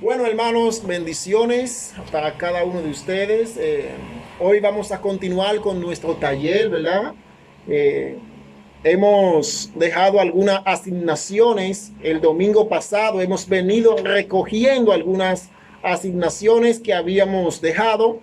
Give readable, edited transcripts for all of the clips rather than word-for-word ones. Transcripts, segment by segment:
Bueno, hermanos, bendiciones para cada uno de ustedes. Hoy vamos a continuar con nuestro taller, ¿verdad? Eh, Hemos dejado algunas asignaciones. El domingo pasado hemos venido recogiendo algunas asignaciones que habíamos dejado,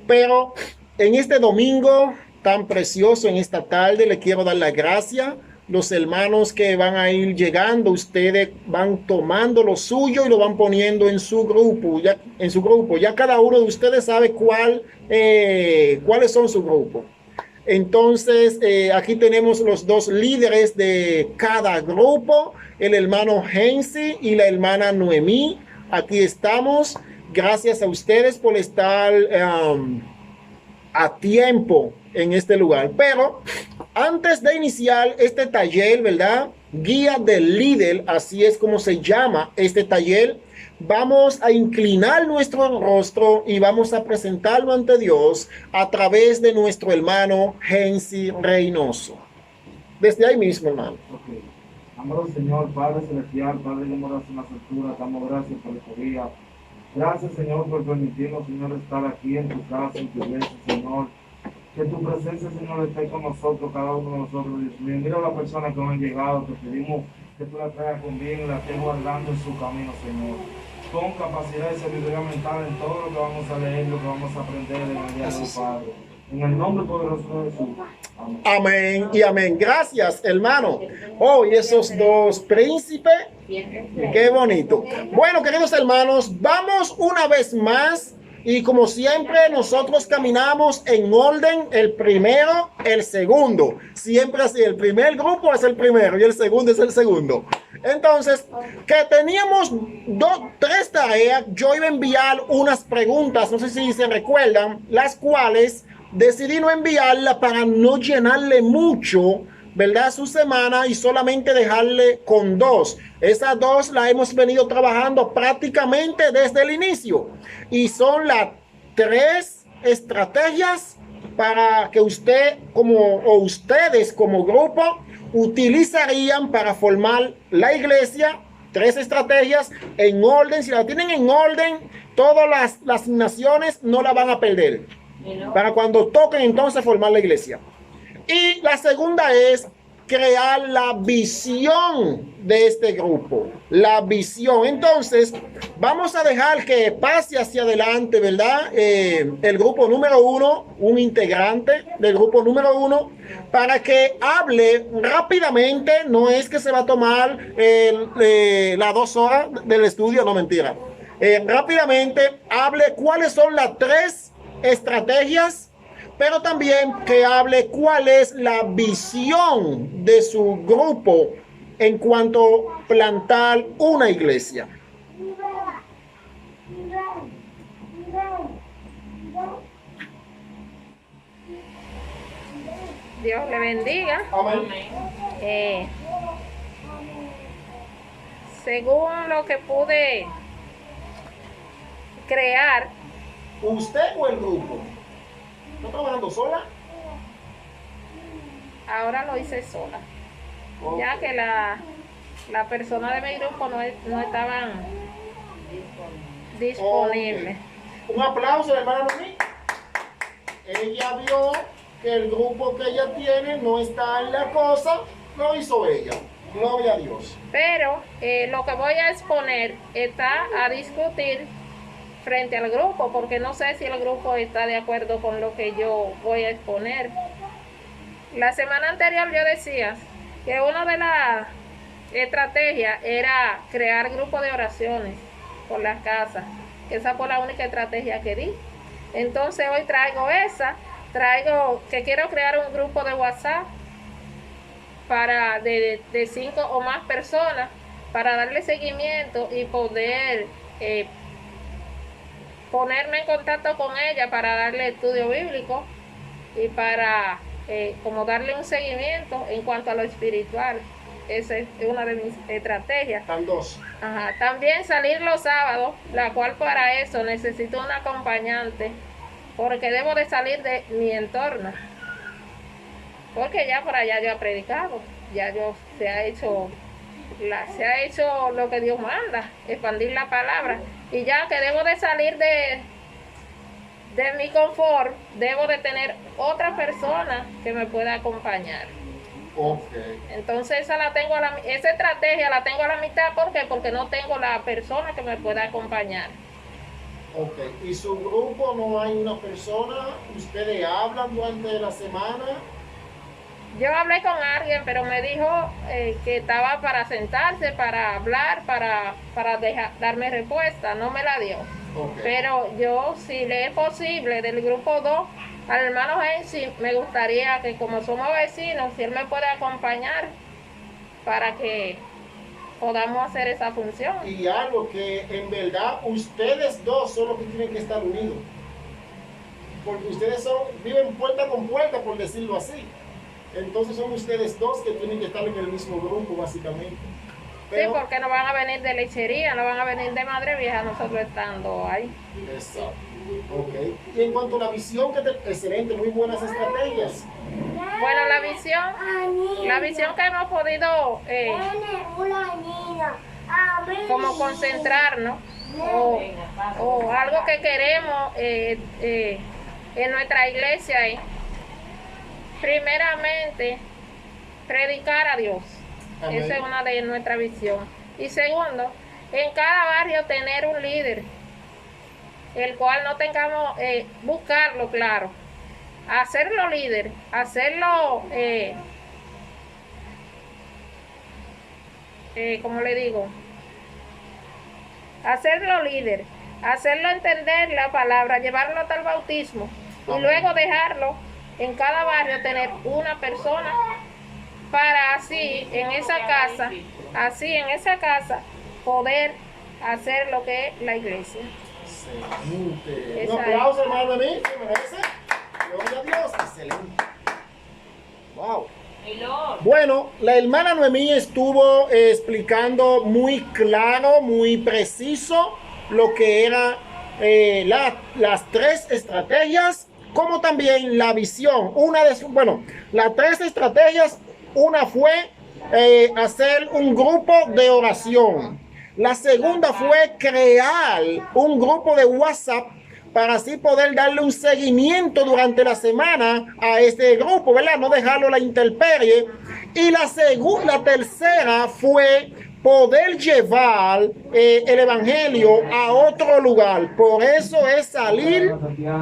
pero en este domingo tan precioso, en esta tarde, le quiero dar la gracia. Los hermanos que van a ir llegando, ustedes van tomando lo suyo y lo van poniendo en su grupo. Ya cada uno de ustedes sabe cuáles son su grupo. Entonces, aquí tenemos los dos líderes de cada grupo, el hermano Hensi y la hermana Noemí. Aquí estamos. Gracias a ustedes por estar a tiempo en este lugar. Pero antes de iniciar este taller, ¿verdad? Guía del líder, así es como se llama este taller. Vamos a inclinar nuestro rostro y vamos a presentarlo ante Dios a través de nuestro hermano Hensi Reynoso. Desde ahí mismo, hermano. Okay. Amado Señor, Padre Celestial, Padre de moras en las alturas, damos gracias por este día. Gracias, Señor, por permitirnos, Señor, estar aquí en tu casa, en tu iglesia, Señor. Que tu presencia, Señor, esté con nosotros, cada uno de nosotros, Dios mío. Mira a las personas que han llegado, te pedimos que tú las traigas con bien, las estés guardando en su camino, Señor. Con capacidad de sabiduría mental en todo lo que vamos a leer, lo que vamos a aprender en el día de hoy, Padre. En el nombre poderoso de Jesús. Amén. Amén y amén. Gracias, hermano. Oh, y esos dos príncipes. Qué bonito. Bueno, queridos hermanos, vamos una vez más. Y como siempre, nosotros caminamos en orden, el primero, el segundo. Siempre así, el primer grupo es el primero y el segundo es el segundo. Entonces, que teníamos tres tareas, yo iba a enviar unas preguntas, no sé si se recuerdan, las cuales decidí no enviarla para no llenarle mucho, ¿verdad? Su semana y solamente dejarle con dos. Esas dos las hemos venido trabajando prácticamente desde el inicio y son las tres estrategias para que ustedes como grupo utilizarían para formar la iglesia. Tres estrategias en orden. Si la tienen en orden, todas las asignaciones no la van a perder para cuando toquen entonces formar la iglesia. Y la segunda es crear la visión de este grupo, la visión. Entonces, vamos a dejar que pase hacia adelante, ¿verdad? El grupo número uno, un integrante del grupo número uno, para que hable rápidamente. No es que se va a tomar las 2 horas del estudio, no, mentira. Rápidamente hable cuáles son las tres estrategias, pero también que hable cuál es la visión de su grupo en cuanto a plantar una iglesia. Dios le bendiga. Amén. Según lo que pude crear, ¿Usted o el grupo? ¿Está trabajando sola? ahora lo hice sola, Okay. ya que la persona de mi grupo no estaban disponibles. Okay. Un aplauso, hermana Noemí. Ella vio que el grupo que ella tiene no está en la cosa, lo hizo ella. Gloria a Dios. Pero lo que voy a exponer está a discutir frente al grupo, porque no sé si el grupo está de acuerdo con lo que yo voy a exponer. La semana anterior yo decía que una de las estrategias era crear grupos de oraciones por las casas, que esa fue la única estrategia que di. Entonces hoy traigo que quiero crear un grupo de WhatsApp de 5 o más personas para darle seguimiento y poder ponerme en contacto con ella para darle estudio bíblico y para como darle un seguimiento en cuanto a lo espiritual. Esa es una de mis estrategias. Están dos. Ajá. También salir los sábados, la cual para eso necesito un acompañante, porque debo de salir de mi entorno, porque ya por allá yo he predicado, ya yo se ha hecho se ha hecho lo que Dios manda, expandir la palabra. Y ya que debo de salir de mi confort, debo de tener otra persona que me pueda acompañar. Okay. Entonces esa estrategia la tengo a la mitad. ¿Por qué? Porque no tengo la persona que me pueda acompañar. Okay. ¿Y su grupo no hay una persona? ¿Ustedes hablan durante la semana? Yo hablé con alguien, pero me dijo que estaba para sentarse, para hablar, para darme respuesta. No me la dio. Okay. Pero yo, si le es posible, del grupo 2, al hermano Hensi, me gustaría que, como somos vecinos, si él me puede acompañar para que podamos hacer esa función. Y algo que en verdad ustedes dos son los que tienen que estar unidos. Porque ustedes viven puerta con puerta, por decirlo así. Entonces son ustedes dos que tienen que estar en el mismo grupo, básicamente. Pero, sí, porque no van a venir de lechería, no van a venir de Madre Vieja nosotros estando ahí. Exacto. Okay. Y en cuanto a la visión, excelente, muy buenas estrategias. Bueno, la visión que hemos podido como concentrarnos o algo que queremos en nuestra iglesia es primeramente predicar a Dios. Amén. Esa es una de nuestra visión. Y segundo, en cada barrio tener un líder, el cual no tengamos, buscarlo, claro, hacerlo líder, hacerlo, ¿cómo le digo? Hacerlo líder, hacerlo entender la palabra, llevarlo hasta el bautismo y Amén. luego dejarlo en cada barrio tener una persona para así en esa casa poder hacer lo que es la iglesia. Excelente. Esa Un aplauso, hermano, de mí, ¿me merece? Gloria a Dios, excelente. Wow. Bueno, la hermana Noemí estuvo explicando muy claro, muy preciso lo que eran las tres estrategias, como también la visión. Las tres estrategias, una fue hacer un grupo de oración. La segunda fue crear un grupo de WhatsApp para así poder darle un seguimiento durante la semana a este grupo, ¿verdad? No dejarlo a la intemperie. Y la tercera fue poder llevar el evangelio a otro lugar. Por eso es salir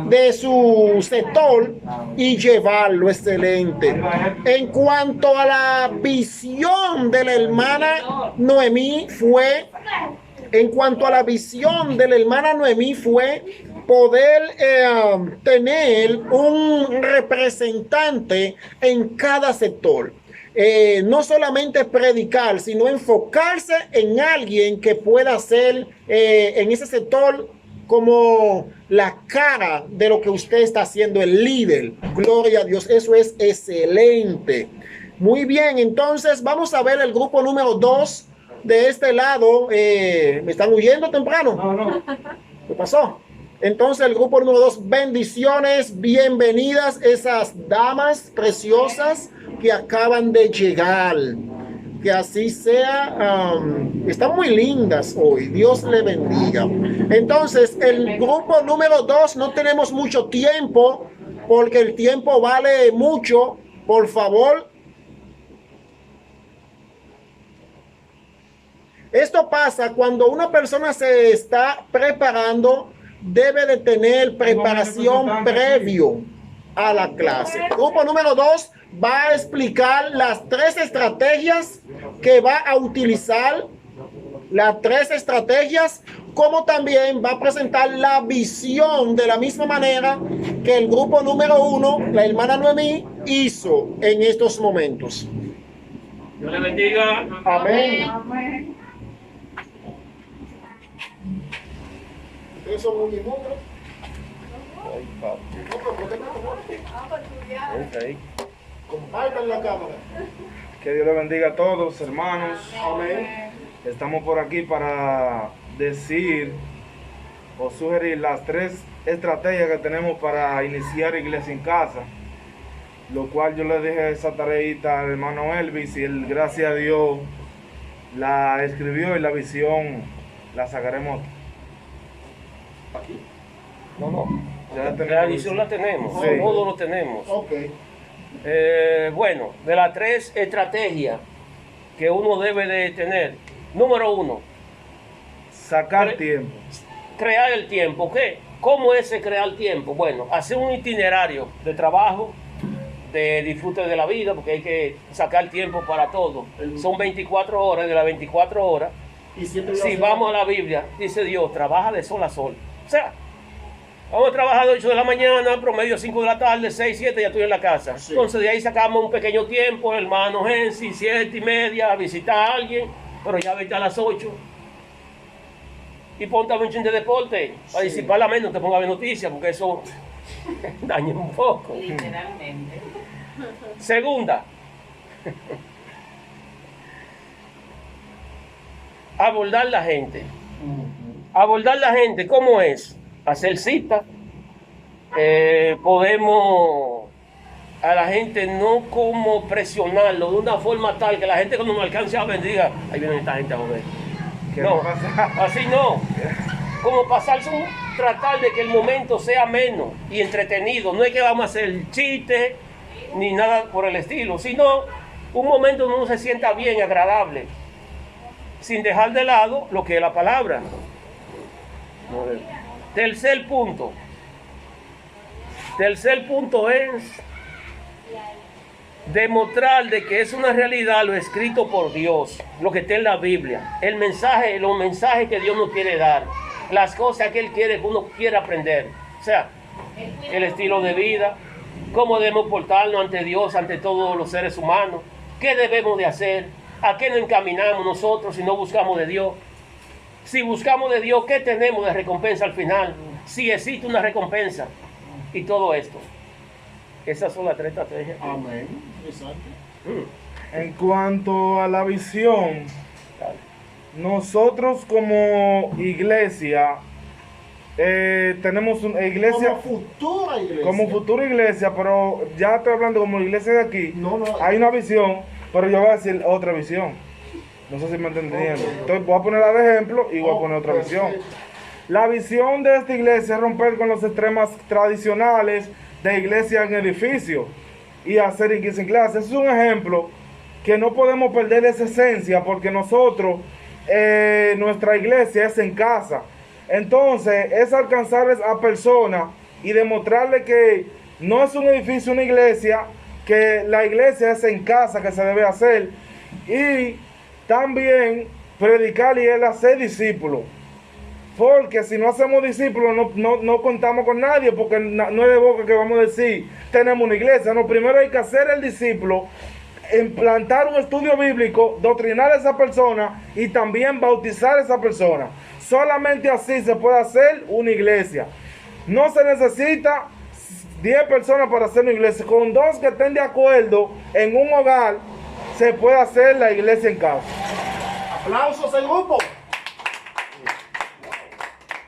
de su sector y llevarlo. Excelente. En cuanto a la visión de la hermana Noemí fue poder tener un representante en cada sector. No solamente predicar, sino enfocarse en alguien que pueda ser en ese sector como la cara de lo que usted está haciendo, el líder. Gloria a Dios, eso es excelente. Muy bien, entonces vamos a ver el grupo número 2 de este lado. ¿Me están huyendo temprano? No. ¿Qué pasó? Entonces el grupo número 2, bendiciones, bienvenidas esas damas preciosas que acaban de llegar. Que así sea. Están muy lindas hoy. Dios le bendiga. Entonces el grupo número 2, no tenemos mucho tiempo porque el tiempo vale mucho. Por favor. Esto pasa cuando una persona se está preparando. Debe de tener preparación previo a la clase. Grupo número 2 va a explicar las tres estrategias que va a utilizar, como también va a presentar la visión de la misma manera que el grupo número 1, la hermana Noemí, hizo en estos momentos. Dios le bendiga. Amén. Ustedes son unimogros. Compartan la cámara. Que Dios le bendiga a todos, hermanos. Amén. Estamos por aquí para decir o sugerir las tres estrategias que tenemos para iniciar iglesia en casa. Lo cual yo le dije esa tareita al hermano Elvis y él, gracias a Dios, la escribió y la visión la sacaremos Aquí. No. Ya la tenemos. La visión la tenemos, Sí. todo lo tenemos. Ok. Bueno, de las 3 estrategias que uno debe de tener. Número 1, Sacar Cre- tiempo. crear el tiempo. ¿Qué? ¿Cómo es crear tiempo? Bueno, hacer un itinerario de trabajo, de disfrute de la vida, porque hay que sacar tiempo para todo. Son 24 horas, de las 24 horas, Y 7 días si a la vamos a la Biblia, dice Dios, trabaja de sol a sol. O sea, vamos a trabajar de 8 de la mañana, promedio 5 de la tarde, 6, 7, ya estoy en la casa. Sí. Entonces de ahí sacamos un pequeño tiempo, hermano Gensi, 7:30, a visitar a alguien, pero ya vete a las 8. Y ponte a ver un chin de deporte, para Sí. disipar la mente, no te pongas a ver noticias, porque eso daña un poco. Literalmente. Segunda, abordar la gente. Abordar la gente, ¿cómo es? Hacer cita. Podemos a la gente no como presionarlo de una forma tal que la gente cuando nos alcance a ver diga, ahí viene esta gente a joder. ¿Qué No, va a pasar? así no. Como pasarse tratar de que el momento sea ameno y entretenido. No es que vamos a hacer chistes ni nada por el estilo, sino un momento donde uno se sienta bien, agradable, sin dejar de lado lo que es la palabra. Tercer punto. Tercer punto es demostrar de que es una realidad lo escrito por Dios, lo que está en la Biblia, el mensaje, los mensajes que Dios nos quiere dar, las cosas que Él quiere que uno quiera aprender. O sea, el estilo de vida, cómo debemos portarnos ante Dios, ante todos los seres humanos, qué debemos de hacer, a qué nos encaminamos nosotros si no buscamos de Dios. Si buscamos de Dios, ¿qué tenemos de recompensa al final? Si existe una recompensa y todo esto. Esas son las 3 estrategias. Amén. Exacto. En cuanto a la visión, nosotros como iglesia tenemos una iglesia Como futura iglesia. pero ya estoy hablando como iglesia de aquí. No. Hay una visión, pero yo voy a decir otra visión. No sé si me entendieron. Entonces voy a ponerla de ejemplo y voy a poner otra visión. La visión de esta iglesia es romper con los extremos tradicionales de iglesia en edificio y hacer iglesia en clase. Ese es un ejemplo que no podemos perder esa esencia porque nosotros, nuestra iglesia es en casa. Entonces es alcanzar a personas y demostrarle que no es un edificio, una iglesia, que la iglesia es en casa que se debe hacer. Y también predicar y él hacer discípulos. Porque si no hacemos discípulos no contamos con nadie, porque no es de boca que vamos a decir tenemos una iglesia. No, primero hay que hacer el discípulo, implantar un estudio bíblico, doctrinar a esa persona y también bautizar a esa persona. Solamente así se puede hacer una iglesia. No se necesita 10 personas para hacer una iglesia. Con 2 que estén de acuerdo en un hogar, se puede hacer la iglesia en casa. Aplausos al grupo.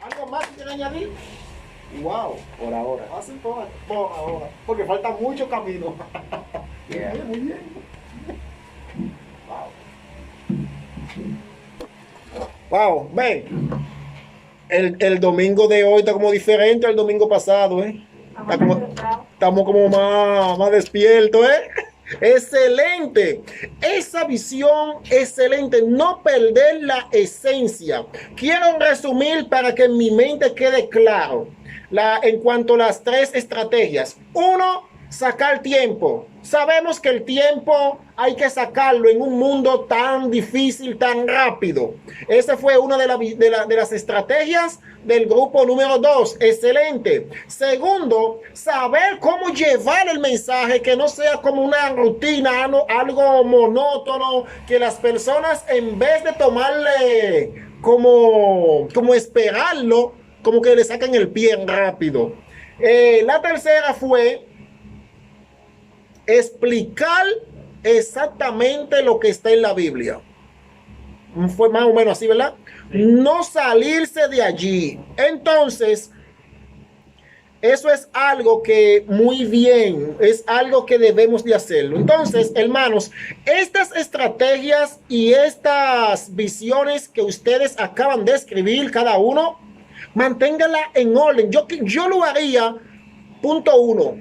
¿Algo más que quieran añadir? Wow. Por ahora. Hacen por ahora. Porque falta mucho camino. Yeah. Muy bien. Wow, ven. El domingo de hoy está como diferente al domingo pasado, ¿eh? Estamos como más despiertos, ¿eh? Excelente. Esa visión, excelente. No perder la esencia. Quiero resumir para que en mi mente quede claro. En cuanto a las 3 estrategias. 1, sacar tiempo. Sabemos que el tiempo hay que sacarlo en un mundo tan difícil, tan rápido. Esa fue una de las estrategias del grupo número 2. Excelente. Segundo, saber cómo llevar el mensaje, que no sea como una rutina, algo monótono, que las personas en vez de tomarle como esperarlo, como que le sacan el pie rápido. La tercera fue explicar exactamente lo que está en la Biblia. Fue más o menos así, ¿verdad? Sí. No salirse de allí. Entonces, Eso es algo que muy bien, es algo que debemos de hacerlo. Entonces, hermanos, estas estrategias y estas visiones que ustedes acaban de escribir, cada uno, manténgala en orden. Yo lo haría, punto uno,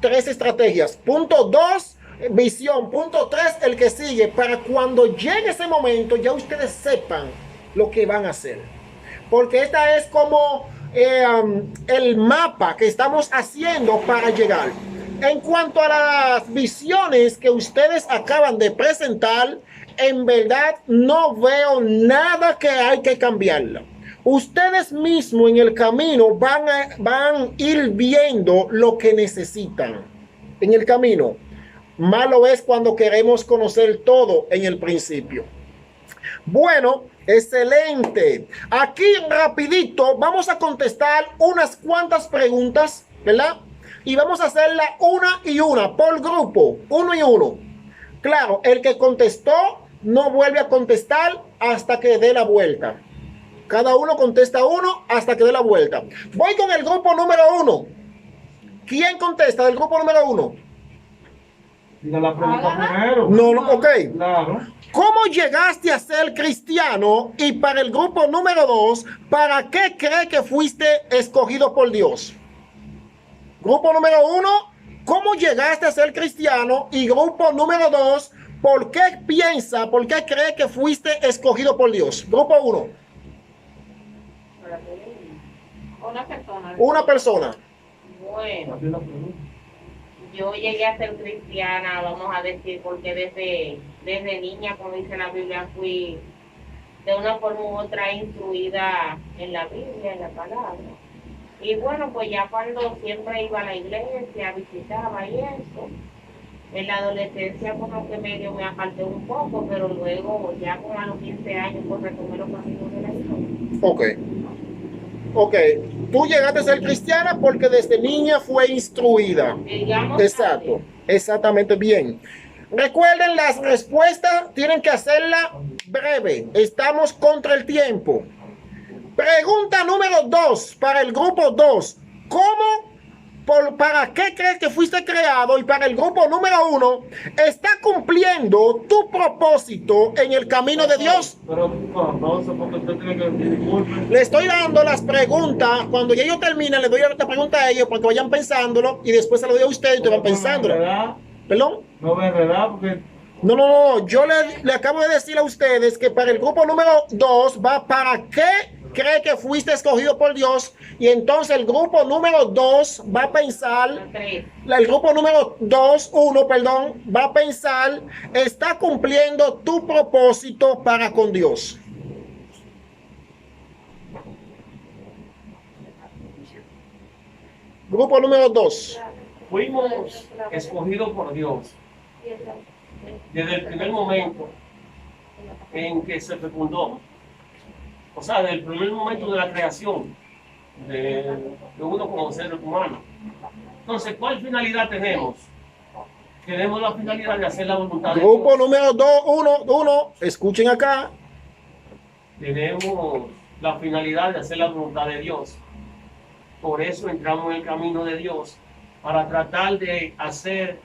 3 estrategias. Punto 2, visión. Punto 3, el que sigue, para cuando llegue ese momento, ya ustedes sepan lo que van a hacer. Porque esta es como el mapa que estamos haciendo para llegar. En cuanto a las visiones que ustedes acaban de presentar, en verdad no veo nada que hay que cambiarla. Ustedes mismos en el camino van a ir viendo lo que necesitan en el camino. Malo es cuando queremos conocer todo en el principio. Bueno, excelente. Aquí rapidito vamos a contestar unas cuantas preguntas, ¿verdad? Y vamos a hacerla una y una por grupo, uno y uno. Claro, el que contestó no vuelve a contestar hasta que dé la vuelta. Cada uno contesta uno hasta que dé la vuelta. Voy con el grupo número 1. ¿Quién contesta del grupo número 1? Diga la pregunta primero. No, ok. Claro. ¿Cómo llegaste a ser cristiano? Y para el grupo número 2, ¿para qué cree que fuiste escogido por Dios? Grupo número 1, ¿cómo llegaste a ser cristiano? Y grupo número 2, ¿por qué cree que fuiste escogido por Dios? Grupo 1. Una persona. Bueno, yo llegué a ser cristiana, vamos a decir, porque desde niña, como dice la Biblia, fui de una forma u otra instruida en la Biblia, en la palabra. Y bueno, pues ya cuando siempre iba a la iglesia, visitaba y eso, en la adolescencia como que medio me aparté un poco, pero luego ya como a los 15 años pues retomé los caminos de la iglesia. Ok, tú llegaste a ser cristiana porque desde niña fue instruida. Digamos Exacto, así. exactamente bien. Recuerden, las respuestas tienen que hacerla breve. Estamos contra el tiempo. Pregunta número 2 para el grupo 2. ¿Para qué crees que fuiste creado? Y para el grupo número 1, ¿está cumpliendo tu propósito en el camino de Dios? Pero pausa porque usted tiene que disculpe. Le estoy dando las preguntas. Cuando ya yo termine, le doy la pregunta a ellos para que vayan pensándolo y después se lo doy a ustedes y te van pensándolo. ¿Perdón? No me enredar porque No. Yo le acabo de decir a ustedes que para el grupo número 2 va ¿para qué cree que fuiste escogido por Dios? Y entonces el grupo número 2 va a pensar, el grupo número 1, va a pensar, ¿está cumpliendo tu propósito para con Dios? Grupo número 2. Fuimos escogidos por Dios desde el primer momento en que se fecundó. O sea, desde el primer momento de la creación de uno como ser humano. Entonces, ¿cuál finalidad tenemos? Tenemos la finalidad de hacer la voluntad de Grupo Dios. número 1, escuchen acá. Tenemos la finalidad de hacer la voluntad de Dios. Por eso entramos en el camino de Dios, para tratar de hacer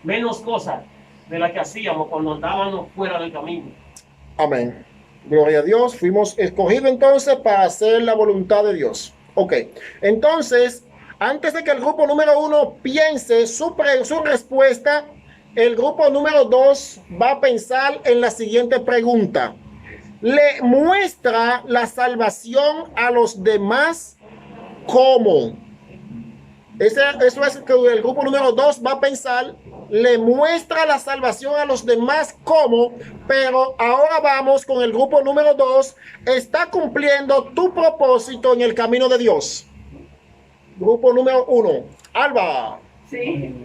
menos cosas de las que hacíamos cuando andábamos fuera del camino. Amén. Gloria a Dios. Fuimos escogidos entonces para hacer la voluntad de Dios. Ok. Entonces, antes de que el grupo número 1 piense su respuesta, el grupo número 2 va a pensar en la siguiente pregunta. ¿Le muestra la salvación a los demás cómo? Eso es que el grupo número 2 va a pensar. Le muestra la salvación a los demás cómo, pero ahora vamos con el grupo número 2. ¿Está cumpliendo tu propósito en el camino de Dios? Grupo número 1. Alba. Sí,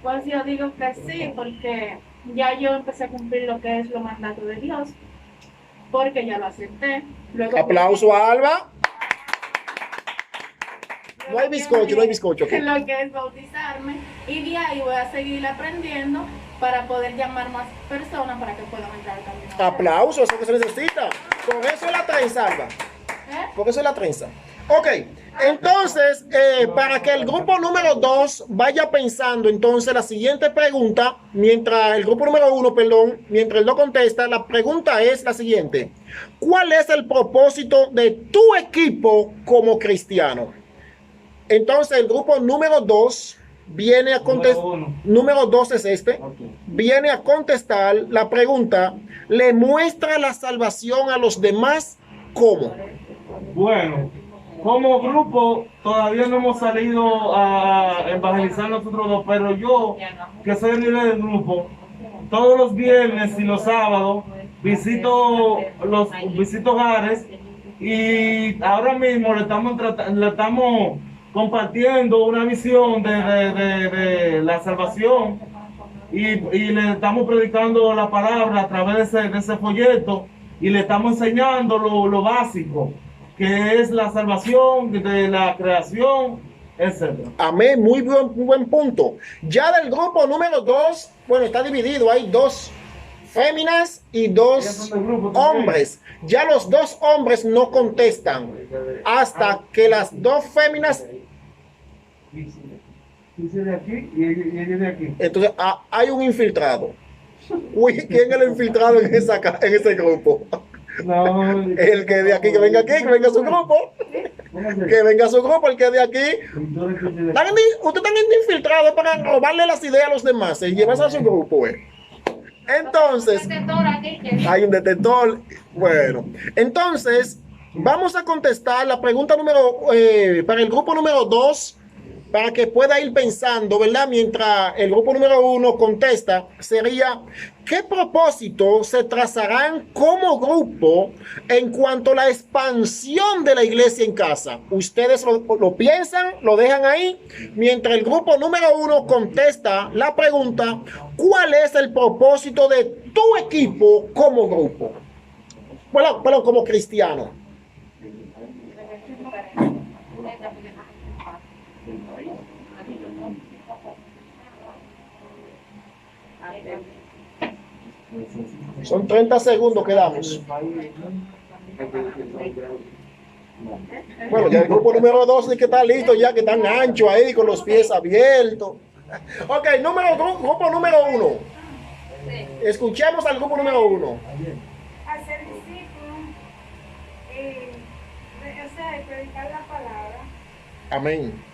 pues yo digo que sí, porque ya yo empecé a cumplir lo que es los mandatos de Dios, porque ya lo acepté. Luego, Aplauso a Alba. No hay bizcocho, no hay bizcocho. Okay. Lo que es bautizarme, y de ahí voy a seguir aprendiendo para poder llamar más personas para que puedan entrar al camino. Aplausos, eso que se necesita. Por eso es la trenza, Alba. Por eso es la trenza. Ok, Entonces, para que el grupo número 2 vaya pensando, entonces la siguiente pregunta, mientras el grupo número 1, perdón, mientras él no contesta, la pregunta es la siguiente: ¿cuál es el propósito de tu equipo como cristiano? Entonces, el grupo número 2 viene a contestar. Número 2 es este. Ok. Viene a contestar la pregunta: ¿le muestra la salvación a los demás? ¿Cómo? Bueno, como grupo todavía no hemos salido a evangelizar nosotros dos, pero yo, que soy el líder del grupo, todos los viernes y los sábados visito hogares, y ahora mismo le estamos compartiendo una visión de la salvación, y le estamos predicando la palabra a través de ese folleto, y le estamos enseñando lo básico, que es la salvación de la creación, etc. Amén, muy buen punto. Ya del grupo número 2, bueno, está dividido, hay 2 féminas y 2 hombres. Ya los 2 hombres no contestan hasta que las 2 féminas. Dice de aquí y ella de aquí. Entonces hay un infiltrado. Uy, ¿quién es el infiltrado en ese grupo? No, El que de aquí, que venga aquí, que venga a su grupo. Que venga a su grupo, el que de aquí. Ustedes están infiltrados para robarle las ideas a los demás y llevarse a su grupo. Entonces, hay un detector. Bueno, entonces, vamos a contestar la pregunta para el grupo número 2, para que pueda ir pensando, ¿verdad? Mientras el grupo número 1 contesta, sería: ¿qué propósito se trazarán como grupo en cuanto a la expansión de la iglesia en casa? Ustedes lo piensan, lo dejan ahí, mientras el grupo número 1 contesta la pregunta: ¿cuál es el propósito de tu equipo como grupo? Bueno, como cristiano. Son 30 segundos que damos. Bueno, ya el grupo número 2 es que está listo, ya que están anchos ahí con los pies abiertos. Ok, grupo número 1. Escuchemos al grupo número 1. Hacer discípulos, o sea, predicar la palabra. Amén.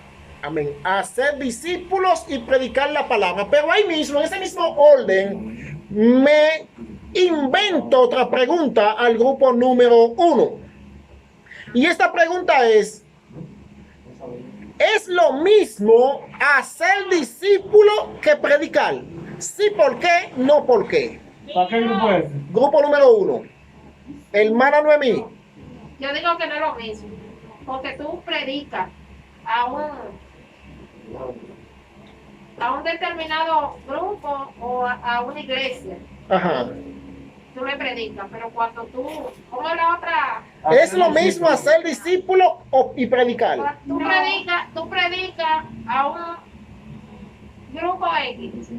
Amén. Hacer discípulos y predicar la palabra. Pero ahí mismo, en ese mismo orden, me invento otra pregunta al grupo número 1. Y esta pregunta ¿es lo mismo hacer discípulo que predicar? Sí, ¿por qué? No, ¿por qué? ¿Para qué grupo es? Grupo número 1. Hermana Noemí. Yo digo que no es lo mismo, porque tú predicas a un determinado grupo o a una iglesia. Ajá. Tú le predicas, pero cuando tú, ¿cómo es la otra? ¿Es lo mismo hacer discípulo y predicar? Tú predicas a un grupo X,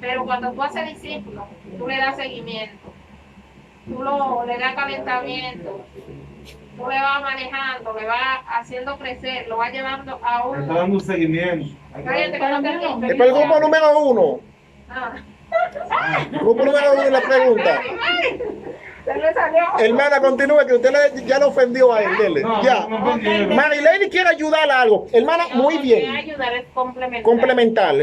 pero cuando tú haces discípulos, tú le das seguimiento, le das calentamiento, tú le vas manejando, le vas haciendo crecer, lo vas llevando a Le está dando un seguimiento. Cállate, que no termino. Es para el grupo número 1. Ah. Grupo número 1 la pregunta. Se me salió. Hermana, continúe, que usted ya lo ofendió a él. Dele. No, Ya. no me ofendieron. Marilene quiere ayudar a algo. Hermana, muy bien. Ayudar es complementar. Complementar.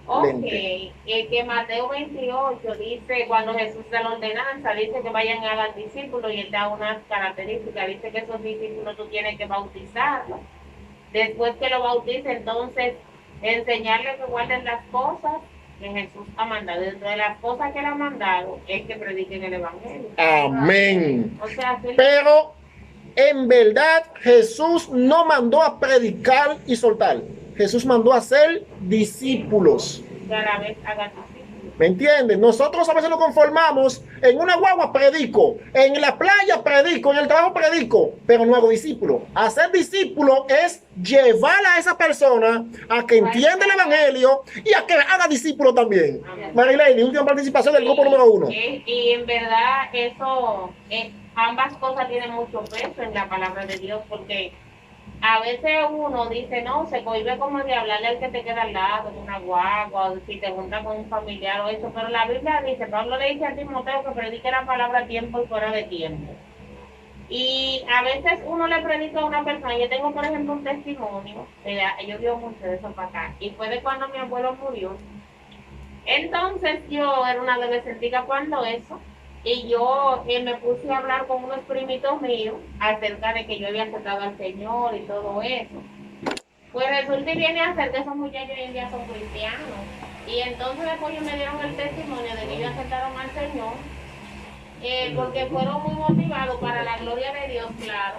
Ok, que Mateo 28 dice, cuando Jesús da la ordenanza, dice que vayan a hagan discípulos, y él da unas características, dice que esos discípulos tú tienes que bautizarlos. Después que lo bautice, entonces enseñarles que guarden las cosas que Jesús ha mandado. Dentro de las cosas que él ha mandado es que prediquen el evangelio. Amén. O sea, Pero en verdad Jesús no mandó a predicar y soltar. Jesús mandó a ser discípulos. que a la vez hagan discípulos. ¿Me entienden? Nosotros a veces nos conformamos. En una guagua predico, en la playa predico, en el trabajo predico, pero no hago discípulo. Hacer discípulo es llevar a esa persona a que entienda el evangelio y a que haga discípulo también. Marilene, última participación del grupo número 1. Y en verdad eso, ambas cosas tienen mucho peso en la palabra de Dios, porque a veces uno dice, no, se cohíbe como de hablarle al que te queda al lado, de una guagua, o si te juntas con un familiar o eso, pero la Biblia dice, Pablo le dice a Timoteo que predique la palabra a tiempo y fuera de tiempo. Y a veces uno le predica a una persona, yo tengo por ejemplo un testimonio, yo vivo mucho de eso para acá, y fue de cuando mi abuelo murió. Entonces yo era una adolescentica cuando eso, y yo me puse a hablar con unos primitos míos acerca de que yo había aceptado al Señor y todo eso. Pues resulta y viene a ser que esos muchachos hoy en día son cristianos. Y entonces después ellos me dieron el testimonio de que ellos aceptaron al Señor, porque fueron muy motivados para la gloria de Dios, claro,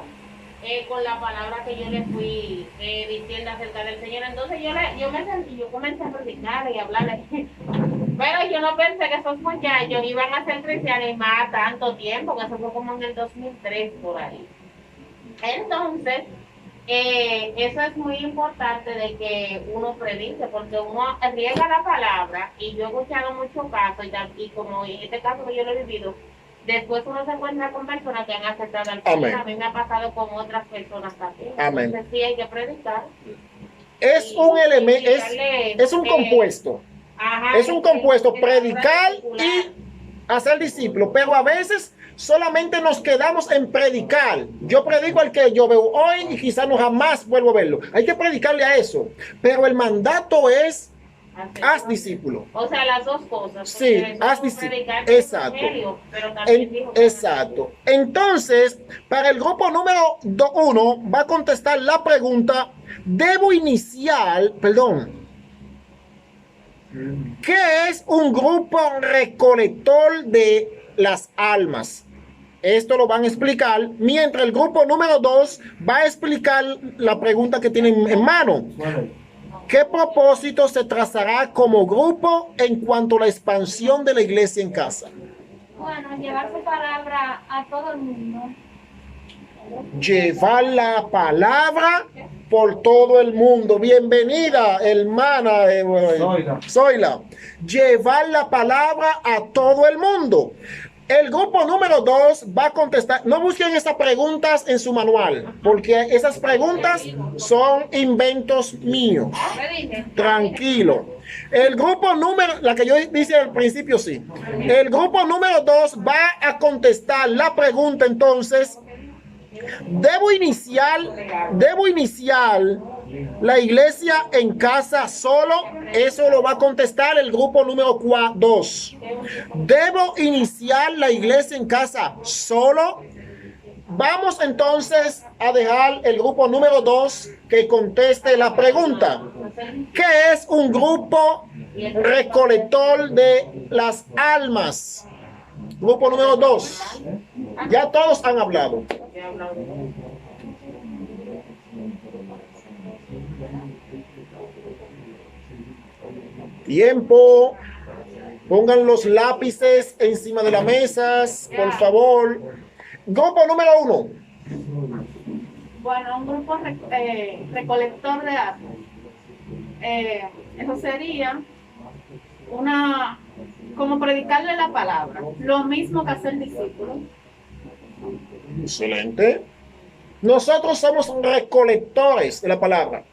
con la palabra que yo les fui diciendo acerca del Señor. Entonces yo comencé a predicar y a hablarles. Pero yo no pensé que esos muchachos iban a ser cristianos y más tanto tiempo, que eso fue como en el 2003 por ahí. Entonces, eso es muy importante de que uno predice, porque uno riega la palabra, y yo he escuchado muchos casos, y como en este caso que yo lo he vivido, después uno se encuentra con personas que han aceptado al Señor. A mí me ha pasado con otras personas también. Amén. Entonces sí hay que predicar. Es un elemento, es un compuesto. Ajá, es un compuesto, predicar y hacer discípulos, pero a veces solamente nos quedamos en predicar. Yo predico al que yo veo hoy y quizás no jamás vuelvo a verlo. Hay que predicarle a eso, pero el mandato es haz discípulo. O sea, las dos cosas. Sí, haz discípulo. Exacto. Exacto. Entonces, para el grupo número 1 va a contestar la pregunta, ¿qué es un grupo recolector de las almas? Esto lo van a explicar, mientras el grupo número 2 va a explicar la pregunta que tienen en mano. ¿Qué propósito se trazará como grupo en cuanto a la expansión de la iglesia en casa? Bueno, llevar su palabra a todo el mundo. Llevar la palabra por todo el mundo. Bienvenida, hermana Zoila. Llevar la palabra a todo el mundo. El grupo número 2 va a contestar. No busquen esas preguntas en su manual, porque esas preguntas son inventos míos. Tranquilo. El grupo número, la que yo dije al principio, sí. El grupo número 2 va a contestar la pregunta entonces. ¿Debo iniciar la iglesia en casa solo? Eso lo va a contestar el grupo número 2. ¿Debo iniciar la iglesia en casa solo? Vamos entonces a dejar el grupo número 2 que conteste la pregunta. ¿Qué es un grupo recolector de las almas? Grupo número 2. Ya todos han hablado. Tiempo. Pongan los lápices encima de las mesas, por favor. Grupo número 1. Bueno, un grupo recolector de almas. Eso sería como predicarle la palabra, lo mismo que hacer discípulos. Excelente. Nosotros somos recolectores de la palabra.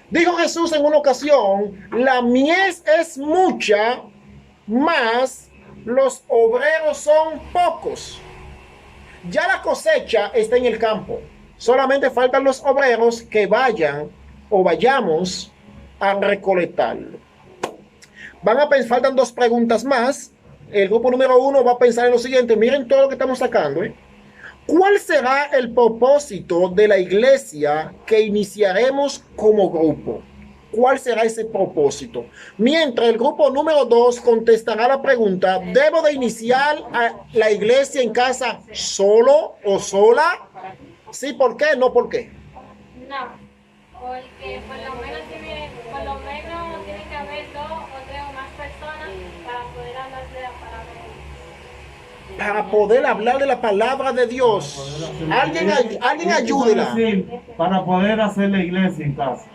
Dijo Jesús en una ocasión, la mies es mucha, mas los obreros son pocos. Ya la cosecha está en el campo. Solamente faltan los obreros que vayan o vayamos a recolectarlo. Faltan 2 preguntas más. El grupo número 1 va a pensar en lo siguiente. Miren todo lo que estamos sacando. ¿Cuál será el propósito de la iglesia que iniciaremos como grupo? ¿Cuál será ese propósito? Mientras el grupo número 2 contestará la pregunta, ¿debo de iniciar la iglesia en casa solo o sola? Sí, ¿por qué? No, ¿por qué? No, porque por lo menos tiene que haber 2 o 3 o más personas para poder hablar de la palabra de Dios. Para poder hablar de la palabra de Dios. Alguien ayúdela. Para poder hacer la iglesia en casa.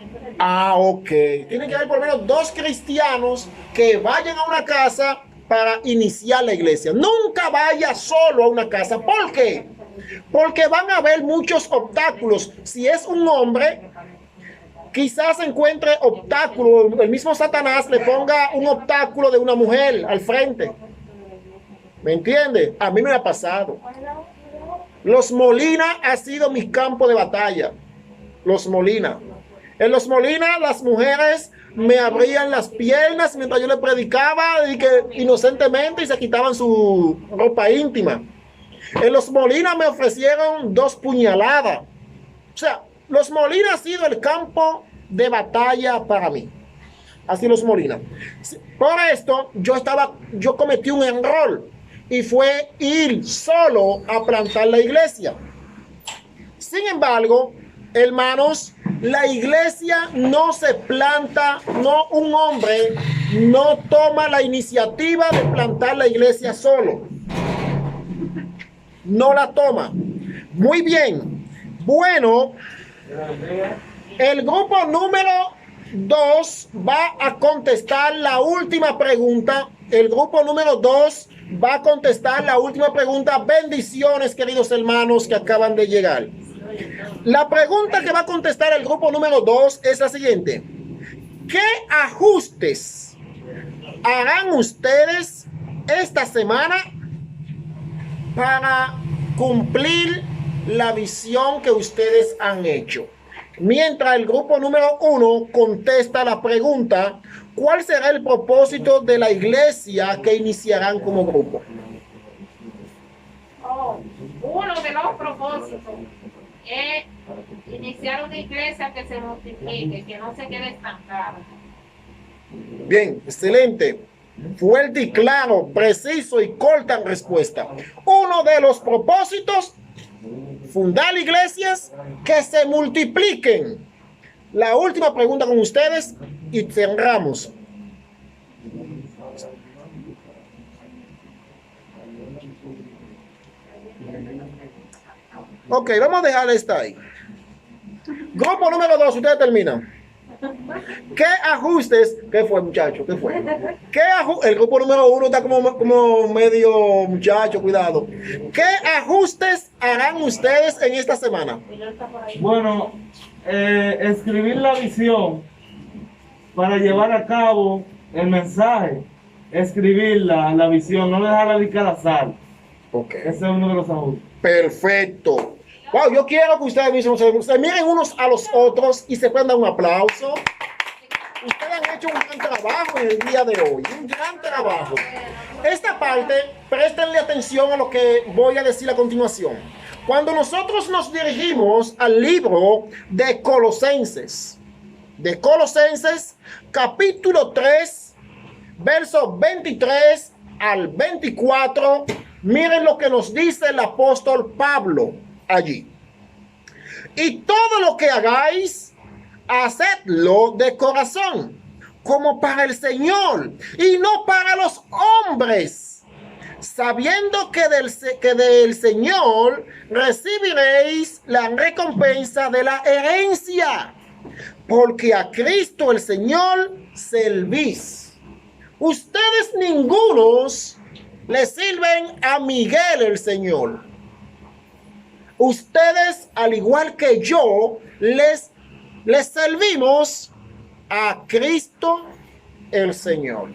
Ok. Tiene que haber por lo menos 2 cristianos que vayan a una casa para iniciar la iglesia. Nunca vaya solo a una casa. ¿Por qué? porque van a haber muchos obstáculos. Si es un hombre, quizás encuentre obstáculos, el mismo Satanás le ponga un obstáculo de una mujer al frente. ¿Me entiende? A mí me ha pasado. Los Molina ha sido mi campo de batalla. Los Molina. En los Molina las mujeres me abrían las piernas mientras yo le predicaba y que inocentemente y se quitaban su ropa íntima. En los Molina me ofrecieron 2 puñaladas. O sea, los Molina ha sido el campo de batalla para mí. Así los Molina. Por esto yo cometí un error y fue ir solo a plantar la iglesia. Sin embargo, hermanos, la iglesia no se planta, no, un hombre no toma la iniciativa de plantar la iglesia solo. No la toma. Muy bien. Bueno, el grupo número 2 va a contestar la última pregunta. El grupo número 2 va a contestar la última pregunta. Bendiciones, queridos hermanos que acaban de llegar. La pregunta que va a contestar el grupo número 2 es la siguiente. ¿Qué ajustes harán ustedes esta semana para cumplir la visión que ustedes han hecho? Mientras el grupo número 1 contesta la pregunta, ¿cuál será el propósito de la iglesia que iniciarán como grupo? Uno de los propósitos es iniciar una iglesia que se multiplique, que no se quede estancada. Bien, excelente. Fuerte y claro, preciso y corta en respuesta. Uno de los propósitos, fundar iglesias que se multipliquen. La última pregunta con ustedes y cerramos. Ok, vamos a dejar esta ahí. Grupo número 2, ustedes terminan. ¿Qué ajustes? ¿Qué fue, muchacho? ¿Qué fue? El grupo número 1 está como medio muchacho, cuidado. ¿Qué ajustes harán ustedes en esta semana? Bueno, escribir la visión para llevar a cabo el mensaje. Escribir la visión, no dejarla dedicar al azar. Ok. Ese es uno de los ajustes. Perfecto. Wow, yo quiero que ustedes mismos se miren unos a los otros y se puedan dar un aplauso. Ustedes han hecho un gran trabajo en el día de hoy, un gran trabajo. Esta parte, préstenle atención a lo que voy a decir a continuación. Cuando nosotros nos dirigimos al libro de Colosenses, capítulo 3, versos 23 al 24, miren lo que nos dice el apóstol Pablo allí. Y todo lo que hagáis, hacedlo de corazón, como para el Señor y no para los hombres, sabiendo que del Señor recibiréis la recompensa de la herencia, porque a Cristo el Señor servís. Ustedes ningunos le sirven a Miguel el Señor. Ustedes, al igual que yo, les servimos a Cristo el Señor.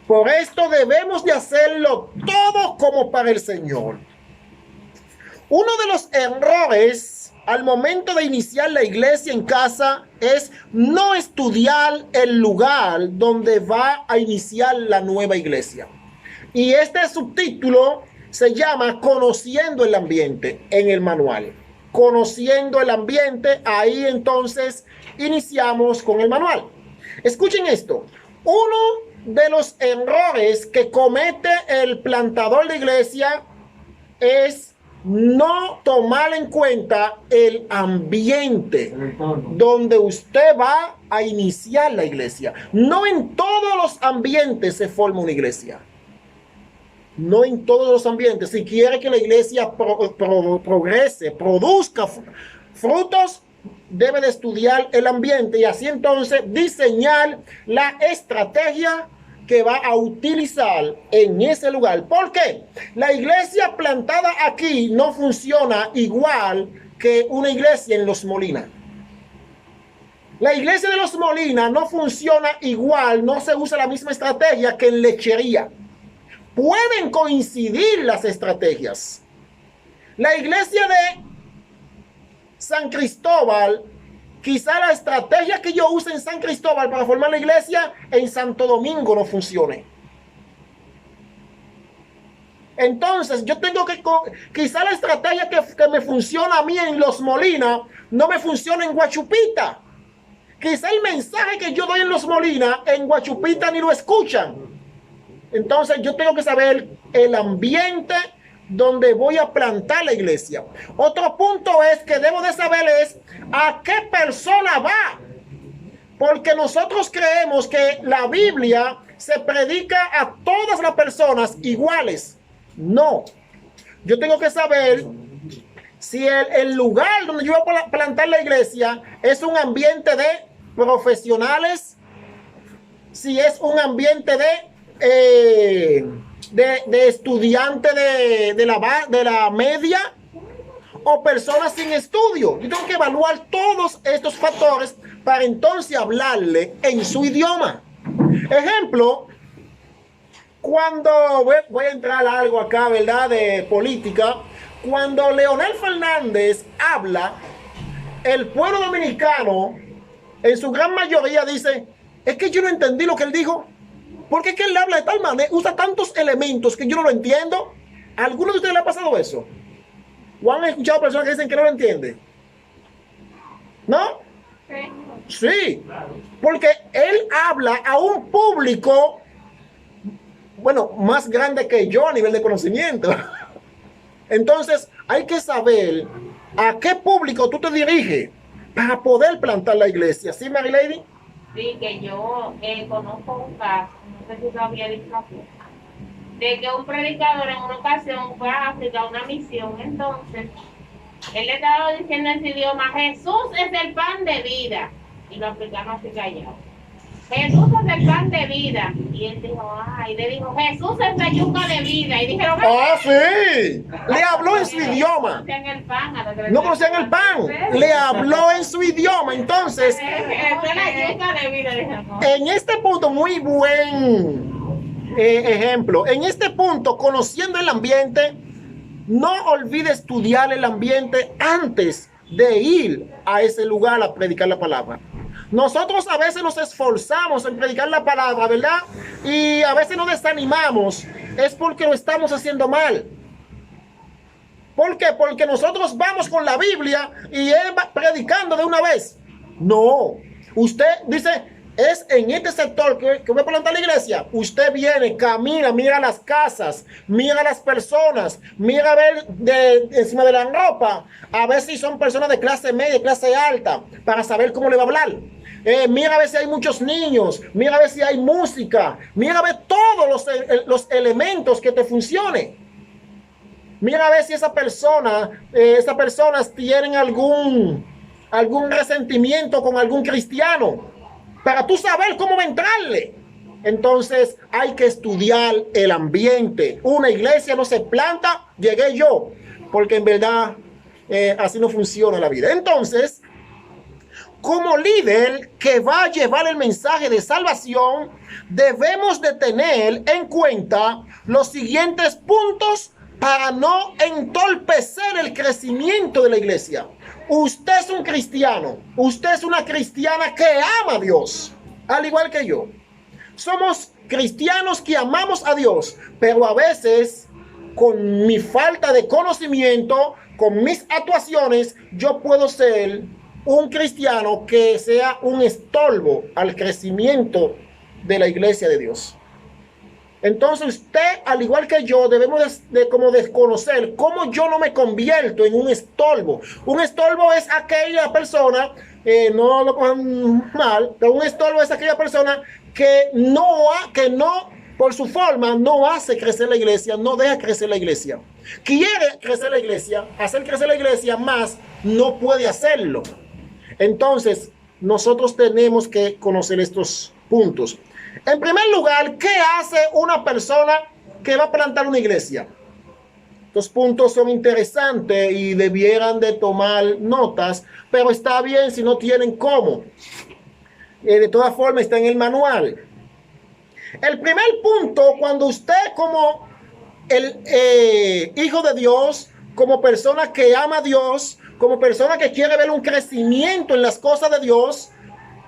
Por esto debemos de hacerlo todo como para el Señor. Uno de los errores al momento de iniciar la iglesia en casa es no estudiar el lugar donde va a iniciar la nueva iglesia. Y este subtítulo se llama Conociendo el ambiente en el manual. Conociendo el ambiente, ahí entonces iniciamos con el manual. Escuchen esto. Uno de los errores que comete el plantador de iglesia es no tomar en cuenta el ambiente donde usted va a iniciar la iglesia. No en todos los ambientes se forma una iglesia. No en todos los ambientes. Si quiere que la iglesia progrese, produzca frutos, debe de estudiar el ambiente y así entonces diseñar la estrategia que va a utilizar en ese lugar. ¿Por qué? La iglesia plantada aquí no funciona igual que una iglesia en Los Molinas. La iglesia de Los Molinas no funciona igual, no se usa la misma estrategia que en Lechería. Pueden coincidir las estrategias. La iglesia de San Cristóbal, quizá la estrategia que yo use en San Cristóbal para formar la iglesia en Santo Domingo no funcione. Entonces yo tengo que, quizá la estrategia que me funciona a mí en Los Molinas no me funciona en Guachupita. Quizá el mensaje que yo doy en Los Molinas en Guachupita ni lo escuchan. Entonces yo tengo que saber el ambiente donde voy a plantar la iglesia. Otro punto es que debo de saber es a qué persona va. Porque nosotros creemos que la Biblia se predica a todas las personas iguales. No. Yo tengo que saber si el lugar donde yo voy a plantar la iglesia es un ambiente de profesionales, si es un ambiente de estudiantes de la media o personas sin estudio. Yo tengo que evaluar todos estos factores para entonces hablarle en su idioma. Ejemplo, cuando voy a entrar a algo acá, ¿verdad?, de política. Cuando Leonel Fernández habla, el pueblo dominicano en su gran mayoría dice: es que yo no entendí lo que él dijo. Porque es que él habla de tal manera, usa tantos elementos que yo no lo entiendo. ¿A alguno de ustedes le ha pasado eso? ¿O han escuchado personas que dicen que no lo entienden? ¿No? Sí. Porque él habla a un público, bueno, más grande que yo a nivel de conocimiento. Entonces, hay que saber a qué público tú te diriges para poder plantar la iglesia. ¿Sí, Mary Lady? Sí, que yo conozco un caso, no sé si lo había dicho aquí, de que un predicador en una ocasión fue a África a una misión. Entonces, él le estaba diciendo en su idioma: Jesús es el pan de vida. Y los africanos así callados. Jesús es el pan de vida. Y él dijo: ay, le dijo: Jesús es la yuca de vida. Y dijeron: ¡ah, sí! Le habló en su idioma. No conocían el pan. Le habló en su idioma. Entonces, en este punto, muy buen ejemplo. En este punto, conociendo el ambiente, no olvide estudiar el ambiente antes de ir a ese lugar a predicar la palabra. Nosotros a veces nos esforzamos en predicar la palabra, ¿verdad? Y a veces nos desanimamos. Es porque lo estamos haciendo mal. ¿Por qué? Porque nosotros vamos con la Biblia y él va predicando de una vez. No. Usted dice: es en este sector que voy a plantar la iglesia. Usted viene, camina, mira las casas, mira las personas, mira a ver encima de la ropa, a ver si son personas de clase media, clase alta, para saber cómo le va a hablar. Mira a ver si hay muchos niños, mira a ver si hay música, mira a ver todos los elementos que te funcionen. Mira a ver si esas personas tienen algún resentimiento con algún cristiano, para tú saber cómo entrarle. Entonces hay que estudiar el ambiente. Una iglesia no se planta, llegué yo, porque en verdad así no funciona la vida. Entonces, como líder que va a llevar el mensaje de salvación, debemos de tener en cuenta los siguientes puntos para no entorpecer el crecimiento de la iglesia. Usted es un cristiano, usted es una cristiana que ama a Dios, al igual que yo. Somos cristianos que amamos a Dios, pero a veces, con mi falta de conocimiento, con mis actuaciones, yo puedo ser un cristiano que sea un estorbo al crecimiento de la iglesia de Dios. Entonces usted, al igual que yo, debemos de desconocer cómo yo no me convierto en un estorbo. Un estorbo es aquella persona, no lo cojan mal, pero un estorbo es aquella persona que no, por su forma, no hace crecer la iglesia, no deja crecer la iglesia. Quiere crecer la iglesia, hacer crecer la iglesia, más no puede hacerlo. Entonces, nosotros tenemos que conocer estos puntos. En primer lugar, ¿qué hace una persona que va a plantar una iglesia? Estos puntos son interesantes y debieran de tomar notas, pero está bien si no tienen cómo. De todas formas está en el manual. El primer punto, cuando usted como el hijo de Dios, como persona que ama a Dios, como persona que quiere ver un crecimiento en las cosas de Dios,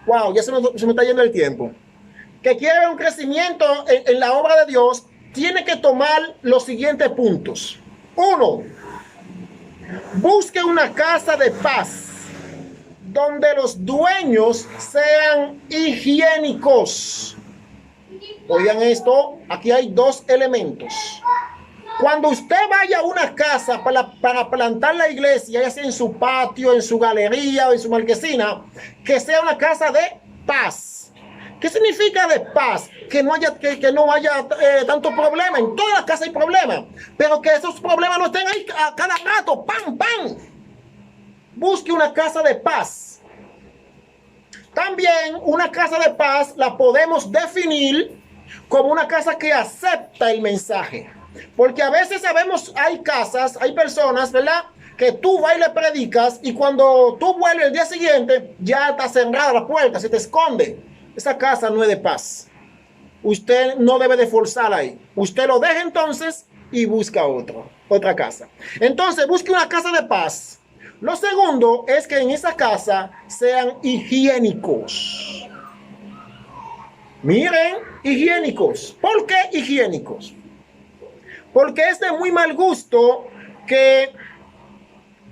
wow, ya se me está yendo el tiempo, que quiere ver un crecimiento en la obra de Dios, tiene que tomar los siguientes puntos. 1. Busque una casa de paz donde los dueños sean higiénicos. Oigan esto, aquí hay 2 elementos. Cuando usted vaya a una casa para plantar la iglesia, ya sea en su patio, en su galería o en su marquesina, que sea una casa de paz. ¿Qué significa de paz? Que no haya, que no haya tanto problema. En todas las casas hay problemas, pero que esos problemas no estén ahí a cada rato. ¡Pam, pam! Busque una casa de paz. También una casa de paz la podemos definir como una casa que acepta el mensaje. Porque a veces sabemos, hay casas, hay personas, ¿verdad?, que tú vas y le predicas y cuando tú vuelves el día siguiente ya está cerrada la puerta, se te esconde. Esa casa no es de paz. Usted no debe de forzar ahí. Usted lo deja entonces y busca otra casa. Entonces busque una casa de paz. Lo segundo es que en esa casa sean higiénicos. Miren, higiénicos. ¿Por qué higiénicos? Porque es de muy mal gusto que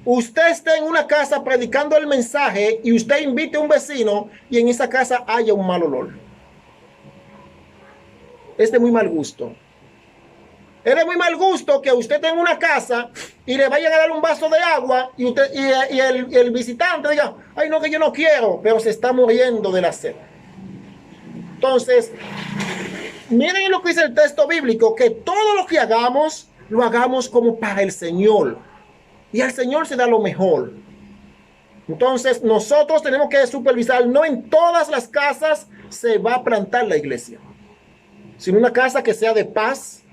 usted esté en una casa predicando el mensaje y usted invite a un vecino y en esa casa haya un mal olor. Es de muy mal gusto. Es de muy mal gusto que usted tenga una casa y le vayan a dar un vaso de agua y el visitante diga, ay no, que yo no quiero, pero se está muriendo de la sed. Entonces, miren lo que dice el texto bíblico, que todo lo que hagamos, lo hagamos como para el Señor. Y al Señor se da lo mejor. Entonces, nosotros tenemos que supervisar, no en todas las casas se va a plantar la iglesia, sino una casa que sea de paz,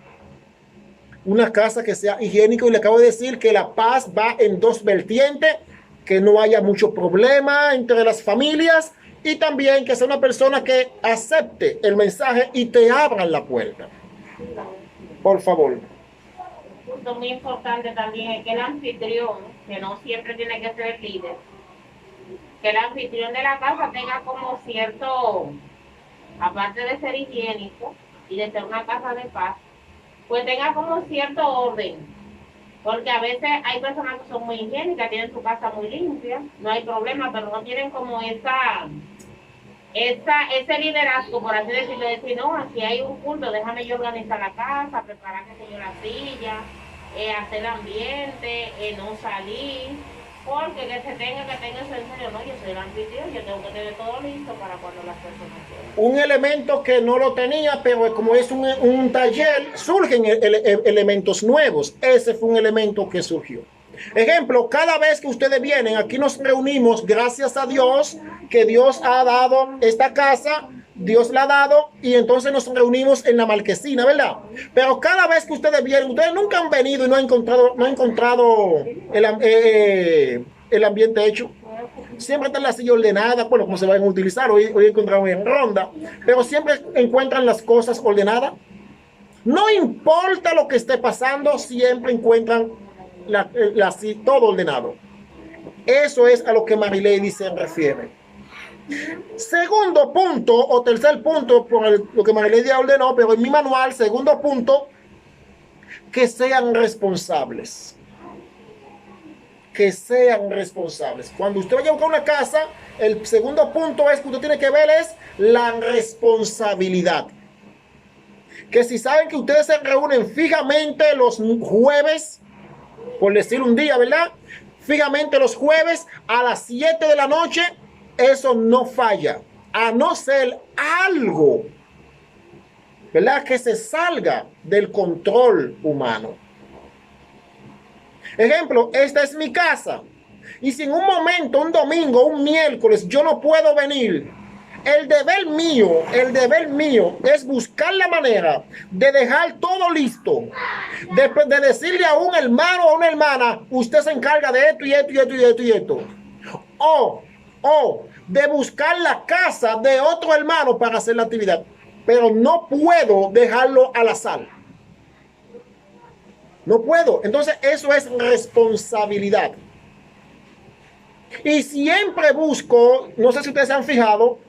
una casa que sea higiénica. Y le acabo de decir que la paz va en 2 vertientes, que no haya mucho problema entre las familias y también que sea una persona que acepte el mensaje y te abran la puerta. Por favor. Un punto muy importante también es que el anfitrión, que no siempre tiene que ser el líder, que el anfitrión de la casa tenga como cierto, aparte de ser higiénico y de ser una casa de paz, pues tenga como cierto orden. Porque a veces hay personas que son muy higiénicas, tienen su casa muy limpia, no hay problema, pero no tienen como ese liderazgo, por así decirlo, de decir, no, aquí hay un culto, déjame yo organizar la casa, preparar que yo la silla, hacer el ambiente, no salir, porque que tenga eso en serio, no, yo soy el anfitrión, yo tengo que tener todo listo para cuando las personas quieran. Un elemento que no lo tenía, pero como es un taller, surgen elementos nuevos. Ese fue un elemento que surgió. Ejemplo, cada vez que ustedes vienen, aquí nos reunimos, gracias a Dios, que Dios ha dado esta casa, Dios la ha dado, y entonces nos reunimos en la marquesina, ¿verdad? Pero cada vez que ustedes vienen, ustedes nunca han venido y no han encontrado el ambiente hecho. Siempre está la silla ordenada, bueno, como se van a utilizar, hoy encontramos en ronda, pero siempre encuentran las cosas ordenadas. No importa lo que esté pasando, siempre encuentran todo ordenado. Eso es a lo que Marilady se refiere. Segundo punto, o tercer punto, por lo que Marilady ordenó, pero en mi manual, segundo punto, que sean responsables. Que sean responsables. Cuando usted vaya a buscar una casa, el segundo punto es que usted tiene que ver es la responsabilidad. Que si saben que ustedes se reúnen fijamente los jueves, por decir un día, ¿verdad? Fijamente los jueves a las 7 de la noche, eso no falla. A no ser algo, ¿verdad?, que se salga del control humano. Ejemplo, esta es mi casa. Y si en un momento, un domingo, un miércoles, yo no puedo venir, El deber mío es buscar la manera de dejar todo listo, de decirle a un hermano o a una hermana, usted se encarga de esto y esto y esto y esto y esto. O de buscar la casa de otro hermano para hacer la actividad. Pero no puedo dejarlo al azar. No puedo. Entonces eso es responsabilidad. Y siempre busco, no sé si ustedes se han fijado,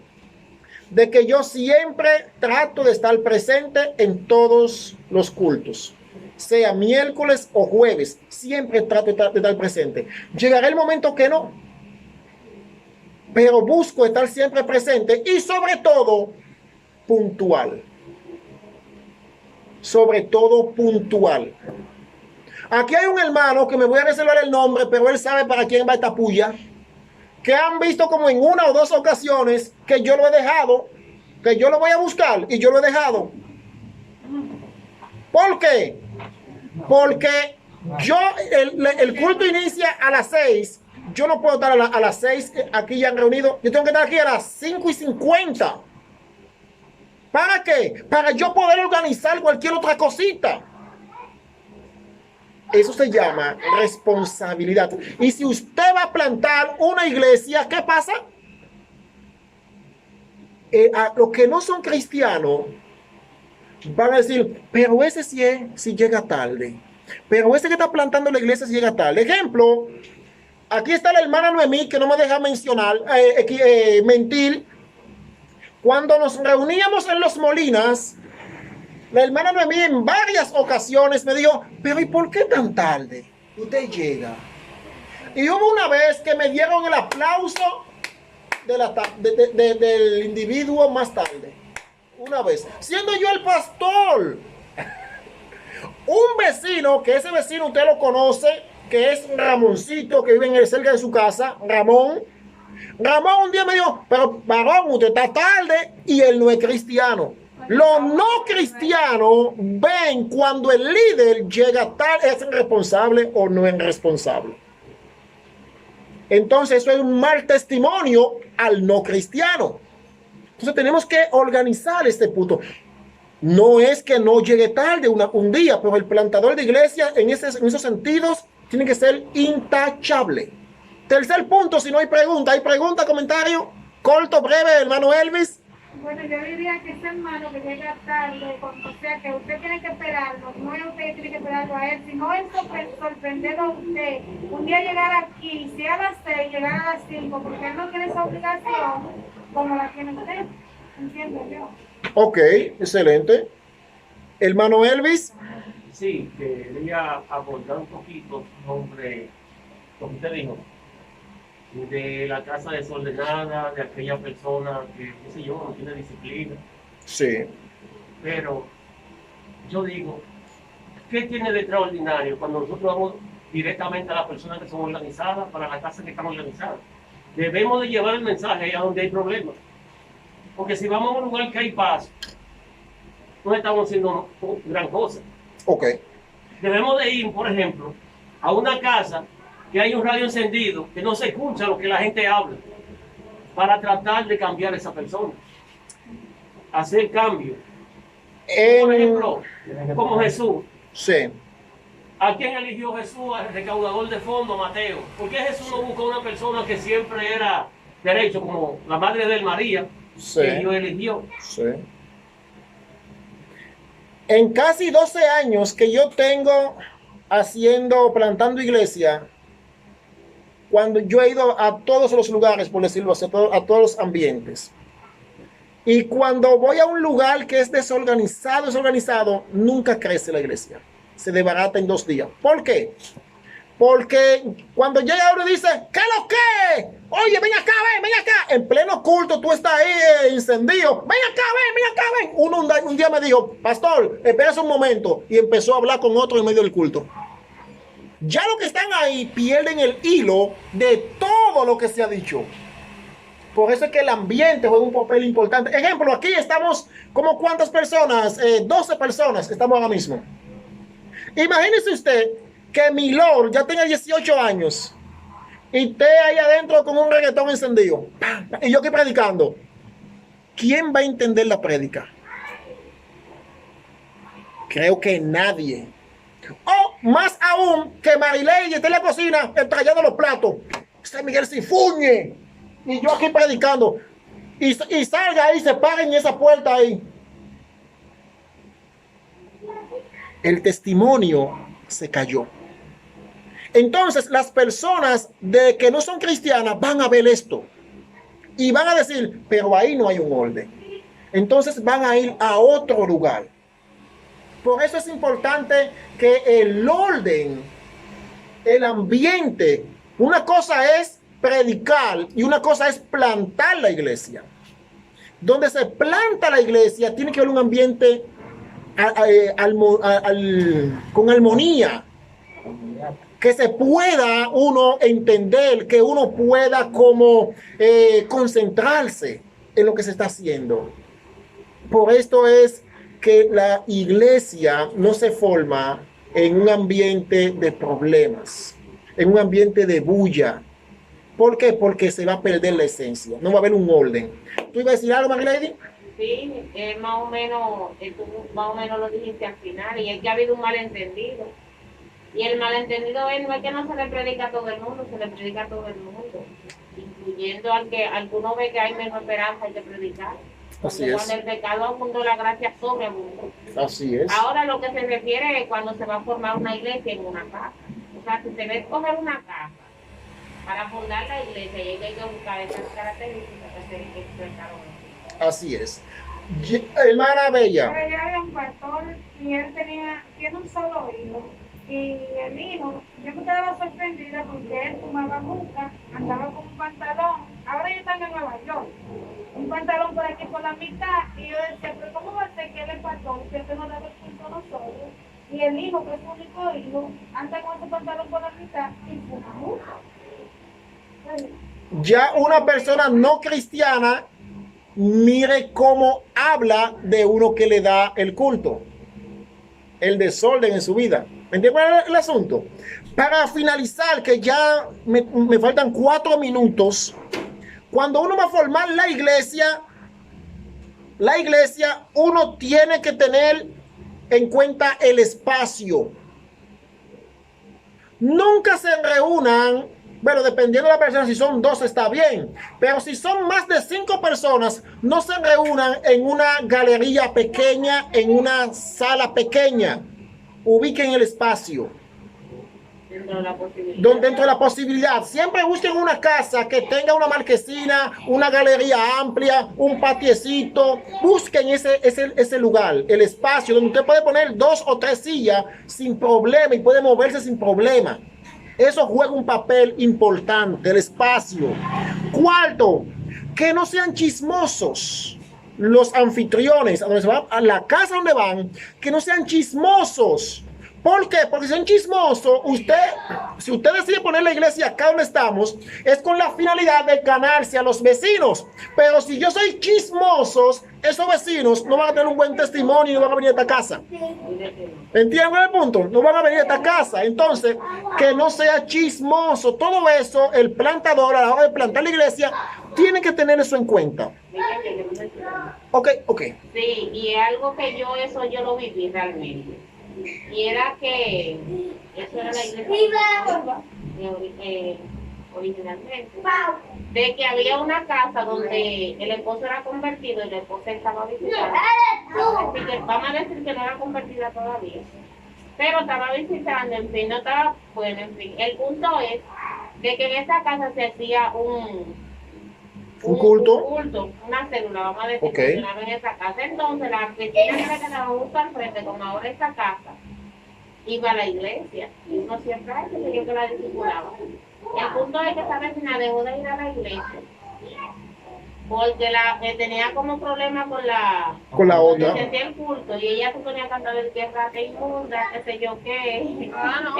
de que yo siempre trato de estar presente en todos los cultos. Sea miércoles o jueves, siempre trato de estar presente. Llegará el momento que no. Pero busco estar siempre presente y sobre todo puntual. Sobre todo puntual. Aquí hay un hermano que me voy a reservar el nombre, pero él sabe para quién va esta puya. Que han visto como en una o dos ocasiones que yo lo he dejado, que yo lo voy a buscar y yo lo he dejado. ¿Por qué? Porque yo, el culto inicia a las 6. Yo no puedo estar a las 6 aquí ya reunido. Yo tengo que estar aquí a las 5:50. ¿Para qué? Para yo poder organizar cualquier otra cosita. Eso se llama responsabilidad. Y si usted va a plantar una iglesia, ¿qué pasa? A los que no son cristianos van a decir, pero ese sí llega tarde. Pero ese que está plantando la iglesia sí llega tarde. Ejemplo, aquí está la hermana Noemí, que no me deja mentir. Cuando nos reuníamos en Los Molinas, la hermana Noemí en varias ocasiones me dijo, pero ¿y por qué tan tarde? Usted llega. Y hubo una vez que me dieron el aplauso del individuo más tarde. Una vez. Siendo yo el pastor. Un vecino, que ese vecino usted lo conoce, que es Ramoncito, que vive cerca de su casa, Ramón un día me dijo, pero varón, usted está tarde, y él no es cristiano. Los no cristianos ven cuando el líder llega tarde, es responsable o no es responsable. Entonces eso es un mal testimonio al no cristiano. Entonces tenemos que organizar este punto. No es que no llegue tarde un día, pero el plantador de iglesia en esos sentidos tiene que ser intachable. Tercer punto, si no hay pregunta. ¿Hay pregunta, comentario? Corto, breve, hermano Elvis. Bueno, yo diría que ese hermano que llega tarde, o sea, que usted tiene que esperarlo, no es usted que tiene que esperarlo a él, sino es sorprenderlo a usted. Un día llegar aquí, si a las 6, llegar a las 5, porque él no tiene esa obligación como la tiene usted. ¿Entiendo yo? Ok, excelente. Hermano Elvis. Sí, quería abordar un poquito sobre lo que usted dijo, de la casa desordenada, de aquella persona que, qué sé yo, no tiene disciplina. Sí. Pero yo digo, ¿qué tiene de extraordinario cuando nosotros vamos directamente a las personas que son organizadas para la casa que están organizadas? Debemos de llevar el mensaje allá donde hay problemas. Porque si vamos a un lugar que hay paz, no estamos haciendo gran cosa. Ok. Debemos de ir, por ejemplo, a una casa que hay un radio encendido, que no se escucha lo que la gente habla, para tratar de cambiar a esa persona. Hacer cambio. Por ejemplo, como Jesús. Sí. ¿A quién eligió Jesús? Al recaudador de fondos, Mateo. ¿Por qué Jesús no buscó una persona que siempre era derecho, como la madre de María, sí, que Dios eligió? Sí. En casi 12 años que yo tengo plantando iglesia, cuando yo he ido a todos los lugares, por decirlo así, a todos los ambientes, y cuando voy a un lugar que es desorganizado, nunca crece la iglesia. Se desbarata en 2 días. ¿Por qué? Porque cuando llega uno y dice, ¿qué lo que? Oye, ven acá, ven acá. En pleno culto, tú estás ahí encendido. Ven acá, ven. Uno un día me dijo, pastor, espérese un momento. Y empezó a hablar con otro en medio del culto. Ya los que están ahí pierden el hilo de todo lo que se ha dicho. Por eso es que el ambiente juega un papel importante. Ejemplo, aquí estamos como ¿cuántas personas? 12 personas estamos ahora mismo. Imagínese usted que mi Lord ya tenga 18 años y esté ahí adentro con un reggaetón encendido y yo estoy predicando. ¿quién va a entender la prédica? Creo que nadie. O más aún que Marilei esté en la cocina entregando los platos. San Miguel se fuñe. Y yo aquí predicando. Y salga ahí, se para en esa puerta ahí. El testimonio se cayó. Entonces las personas de que no son cristianas van a ver esto. Y van a decir, pero ahí no hay un orden. Entonces van a ir a otro lugar. Por eso es importante que el orden, el ambiente, una cosa es predicar y una cosa es plantar la iglesia. Donde se planta la iglesia tiene que haber un ambiente con armonía, que se pueda uno entender, que uno pueda como concentrarse en lo que se está haciendo. Por esto es que la iglesia no se forma en un ambiente de problemas, en un ambiente de bulla. ¿Por qué? Porque se va a perder la esencia, no va a haber un orden. ¿Tú ibas a decir algo, Marilady? Sí, más o menos, tú más o menos lo dijiste al final, y es que ha habido un malentendido. Y el malentendido es, no es que no se le predica a todo el mundo, se le predica a todo el mundo, incluyendo al que alguno ve que hay menos esperanza, hay que predicar. Así es. Cuando el pecado abundó, la gracia sobreabundó. Así es. Ahora lo que se refiere es cuando se va a formar una iglesia en una casa. O sea, si se va a escoger una casa para fundar la iglesia, y hay que buscar esas características que se expresaron. Así es. Hermana Bella. Pero ya había un pastor y él tiene un solo hijo. Y el hijo, yo me quedaba sorprendida porque él fumaba juca, andaba con un pantalón. Ahora ellos están en Nueva York. Un pantalón por aquí por la mitad. Y yo decía, pero ¿cómo va a ser que él es pastor? Que él no daba el culto a nosotros. Y el hijo, que es su único hijo, anda con ese pantalón por la mitad y fuma juca. Ya una persona no cristiana, mire cómo habla de uno que le da el culto, el desorden en su vida. ¿Me entiendes el asunto? Para finalizar, que ya me faltan 4 minutos, cuando uno va a formar la iglesia, uno tiene que tener en cuenta el espacio. Nunca se reúnan. Bueno, dependiendo de la persona, si son 2 está bien, pero si son más de 5 personas, no se reúnan en una galería pequeña, en una sala pequeña. Ubiquen el espacio. Dentro de la posibilidad. Siempre busquen una casa que tenga una marquesina, una galería amplia, un patiecito. Busquen ese lugar, el espacio, donde usted puede poner 2 o 3 sillas sin problema y puede moverse sin problema. Eso juega un papel importante, el espacio. Cuarto, que no sean chismosos los anfitriones, a donde se van, a la casa donde van, que no sean chismosos. ¿Por qué? Porque si son chismosos, si usted decide poner la iglesia acá donde estamos, es con la finalidad de ganarse a los vecinos. Pero si yo soy chismosos, esos vecinos no van a tener un buen testimonio y no van a venir a esta casa. ¿Entienden el punto? No van a venir a esta casa. Entonces, que no sea chismoso. Todo eso, el plantador a la hora de plantar la iglesia, tiene que tener eso en cuenta. Ok. Sí, y algo que yo lo viví realmente. Y era que eso era la iglesia originalmente, de que había una casa donde el esposo era convertido y la esposa estaba visitando. Vamos a decir que no era convertida todavía, pero estaba visitando, en fin, no estaba, bueno, en fin. El punto es de que en esa casa se hacía un culto, una célula, vamos a decir, que funcionaba en esa casa. Entonces la vecina que le quedaba justo al frente, como ahora esta casa, iba a la iglesia, y uno siempre que la discipulaba. El punto es que esa vecina dejó de ir a la iglesia porque tenía como problema con la otra. Sentía el culto y ella se ponía a cantar el que rata inmunda, qué sé yo qué.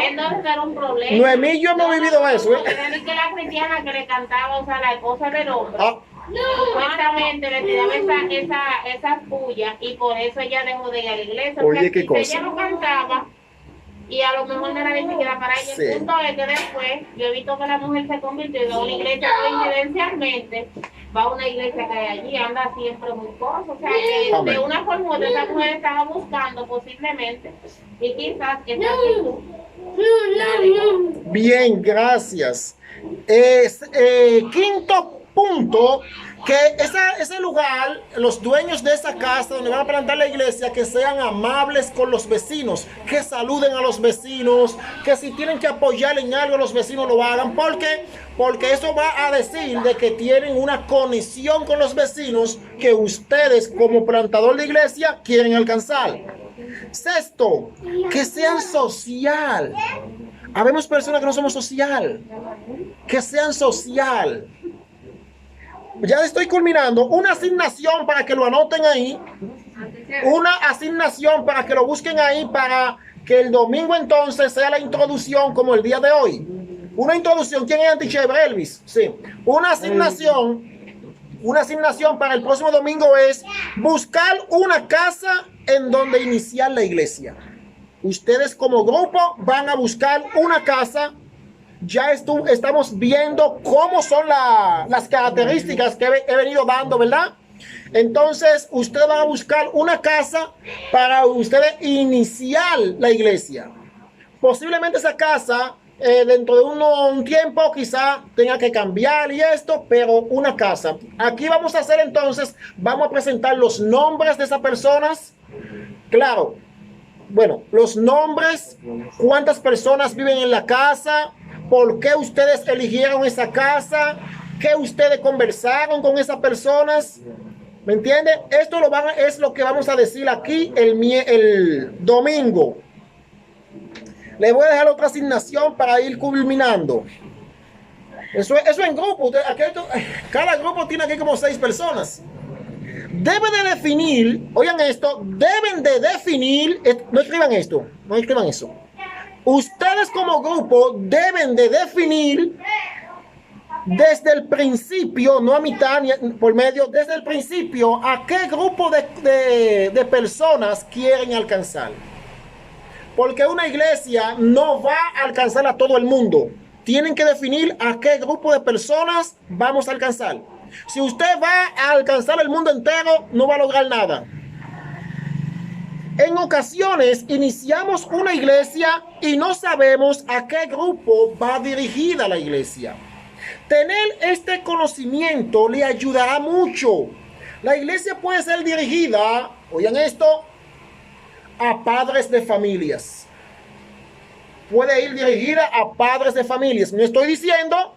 Entonces era un problema. Noemí, yo hemos vivido eso. Era que la cristiana que le cantaba, o sea, la esposa del hombre. Supuestamente le tiraba esa puya y por eso ella dejó de ir a la iglesia. Oye, qué cosa. Ella no cantaba y a lo mejor no era ni siquiera para ella. El punto es que después yo he visto que la mujer se convirtió en una iglesia coincidencialmente. va a una iglesia que hay allí, anda siempre muy cosa. O sea, que Amén. de una forma u otra esa mujer estaba buscando posiblemente y quizás esa actitud. Bien, gracias. Quinto punto, que ese lugar, los dueños de esa casa donde van a plantar la iglesia, que sean amables con los vecinos, que saluden a los vecinos, que si tienen que apoyar en algo los vecinos lo hagan. ¿Por qué? Porque eso va a decir de que tienen una conexión con los vecinos que ustedes como plantador de iglesia quieren alcanzar. Sexto, que sean social. Habemos personas que no somos social. Que sean social. Ya estoy culminando. Una asignación para que lo anoten ahí. Una asignación para que lo busquen ahí, para que el domingo entonces sea la introducción como el día de hoy. Una introducción. ¿Quién es Antichéver? Elvis. Sí. Una asignación para el próximo domingo es buscar una casa en donde iniciar la iglesia. Ustedes como grupo van a buscar una casa. Ya estamos viendo cómo son las características que he venido dando, ¿verdad? Entonces, ustedes van a buscar una casa para ustedes iniciar la iglesia. Posiblemente esa casa, dentro de un tiempo, quizá tenga que cambiar y esto, pero una casa. Aquí vamos a hacer entonces, vamos a presentar los nombres de esas personas. Claro, bueno, los nombres, cuántas personas viven en la casa, por qué ustedes eligieron esa casa, qué ustedes conversaron con esas personas. ¿Me entienden? Esto es lo que vamos a decir aquí el domingo. Le voy a dejar otra asignación para ir culminando. Eso en grupo. Cada grupo tiene aquí como 6 personas. Deben de definir, oigan esto, deben de definir, no escriban esto, no escriban eso. Ustedes como grupo deben de definir desde el principio, no a mitad ni por medio, desde el principio, a qué grupo de personas quieren alcanzar. Porque una iglesia no va a alcanzar a todo el mundo. Tienen que definir a qué grupo de personas vamos a alcanzar. Si usted va a alcanzar el mundo entero, no va a lograr nada. En ocasiones iniciamos una iglesia y no sabemos a qué grupo va dirigida la iglesia. Tener este conocimiento le ayudará mucho. La iglesia puede ser dirigida, oigan esto, a padres de familias. Puede ir dirigida a padres de familias. No estoy diciendo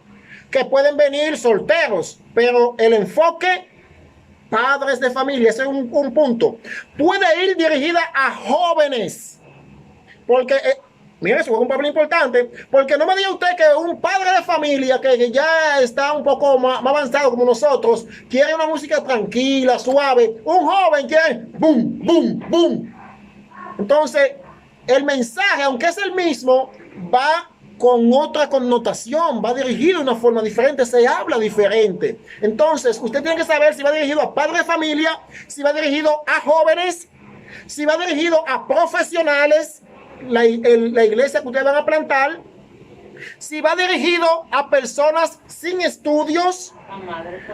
que pueden venir solteros, pero el enfoque, padres de familia, ese es un punto. Puede ir dirigida a jóvenes, porque, mire, eso es un papel importante, porque no me diga usted que un padre de familia que ya está un poco más avanzado como nosotros, quiere una música tranquila, suave. Un joven quiere boom, boom, boom. Entonces, el mensaje, aunque es el mismo, va con otra connotación, va dirigido de una forma diferente, se habla diferente. Entonces, usted tiene que saber si va dirigido a padres de familia, si va dirigido a jóvenes, si va dirigido a profesionales, la iglesia que ustedes van a plantar, si va dirigido a personas sin estudios,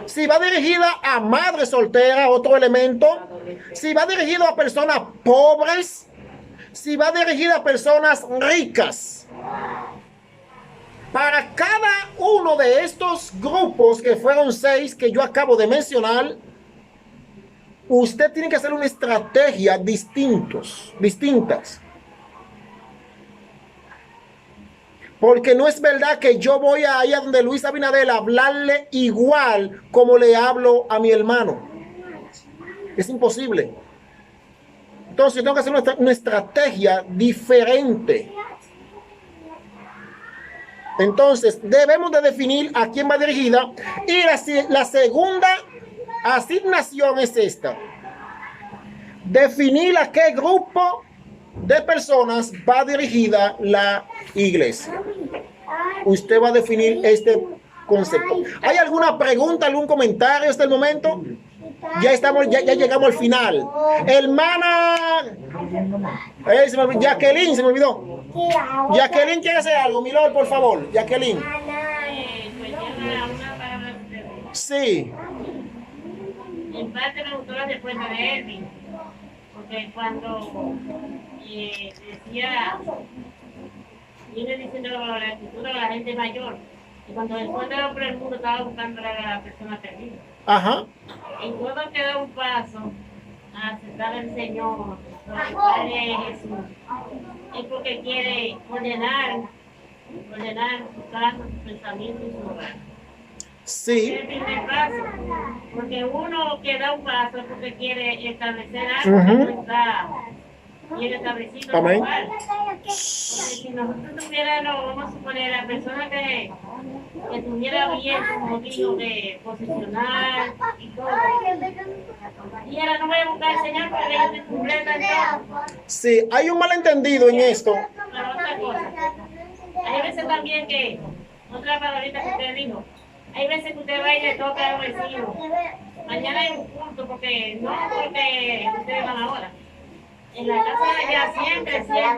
si va dirigida a madres solteras, otro elemento, si va dirigido a personas pobres, si va dirigida a personas ricas. Para cada uno de estos grupos, que fueron 6 que yo acabo de mencionar, usted tiene que hacer una estrategia distintas. Porque no es verdad que yo voy a ir a donde Luis Abinadel a hablarle igual como le hablo a mi hermano. Es imposible. Entonces yo tengo que hacer una estrategia diferente. Entonces debemos de definir a quién va dirigida. Y la segunda asignación es esta: definir a qué grupo de personas va dirigida la iglesia. Usted va a definir este concepto. ¿Hay alguna pregunta, algún comentario hasta el momento? Ya llegamos al final. Hermana Jacqueline, se me olvidó. Jacqueline quiere hacer algo, mi Lord, por favor. Jacqueline. Sí. En parte me gustó la respuesta de Elvin, porque cuando decía, viene diciendo la escritura de la gente mayor, y cuando después de por el mundo estaba buscando a la persona perdida. Ajá. Y todo queda un paso a aceptar al Señor, a el Padre Jesús. Es porque quiere ordenar su casa, su pensamiento y su hogar. Sí. Es el primer paso, porque uno que da un paso es porque quiere establecer algo Ujú. que no está bien establecido. Amén. Igual. Porque si nosotros tuviéramos, vamos a suponer, la persona que tuviera bien, como digo, de posicionar y todo, y ahora no voy a buscar al Señor porque yo estoy completa en todo. Sí, hay un malentendido en esto. Pero otra cosa, hay veces también que, otra palabrita que usted dijo, hay veces que usted va y le toca a un vecino. Mañana hay un culto porque no porque ustedes van ahora. En la casa de ella siempre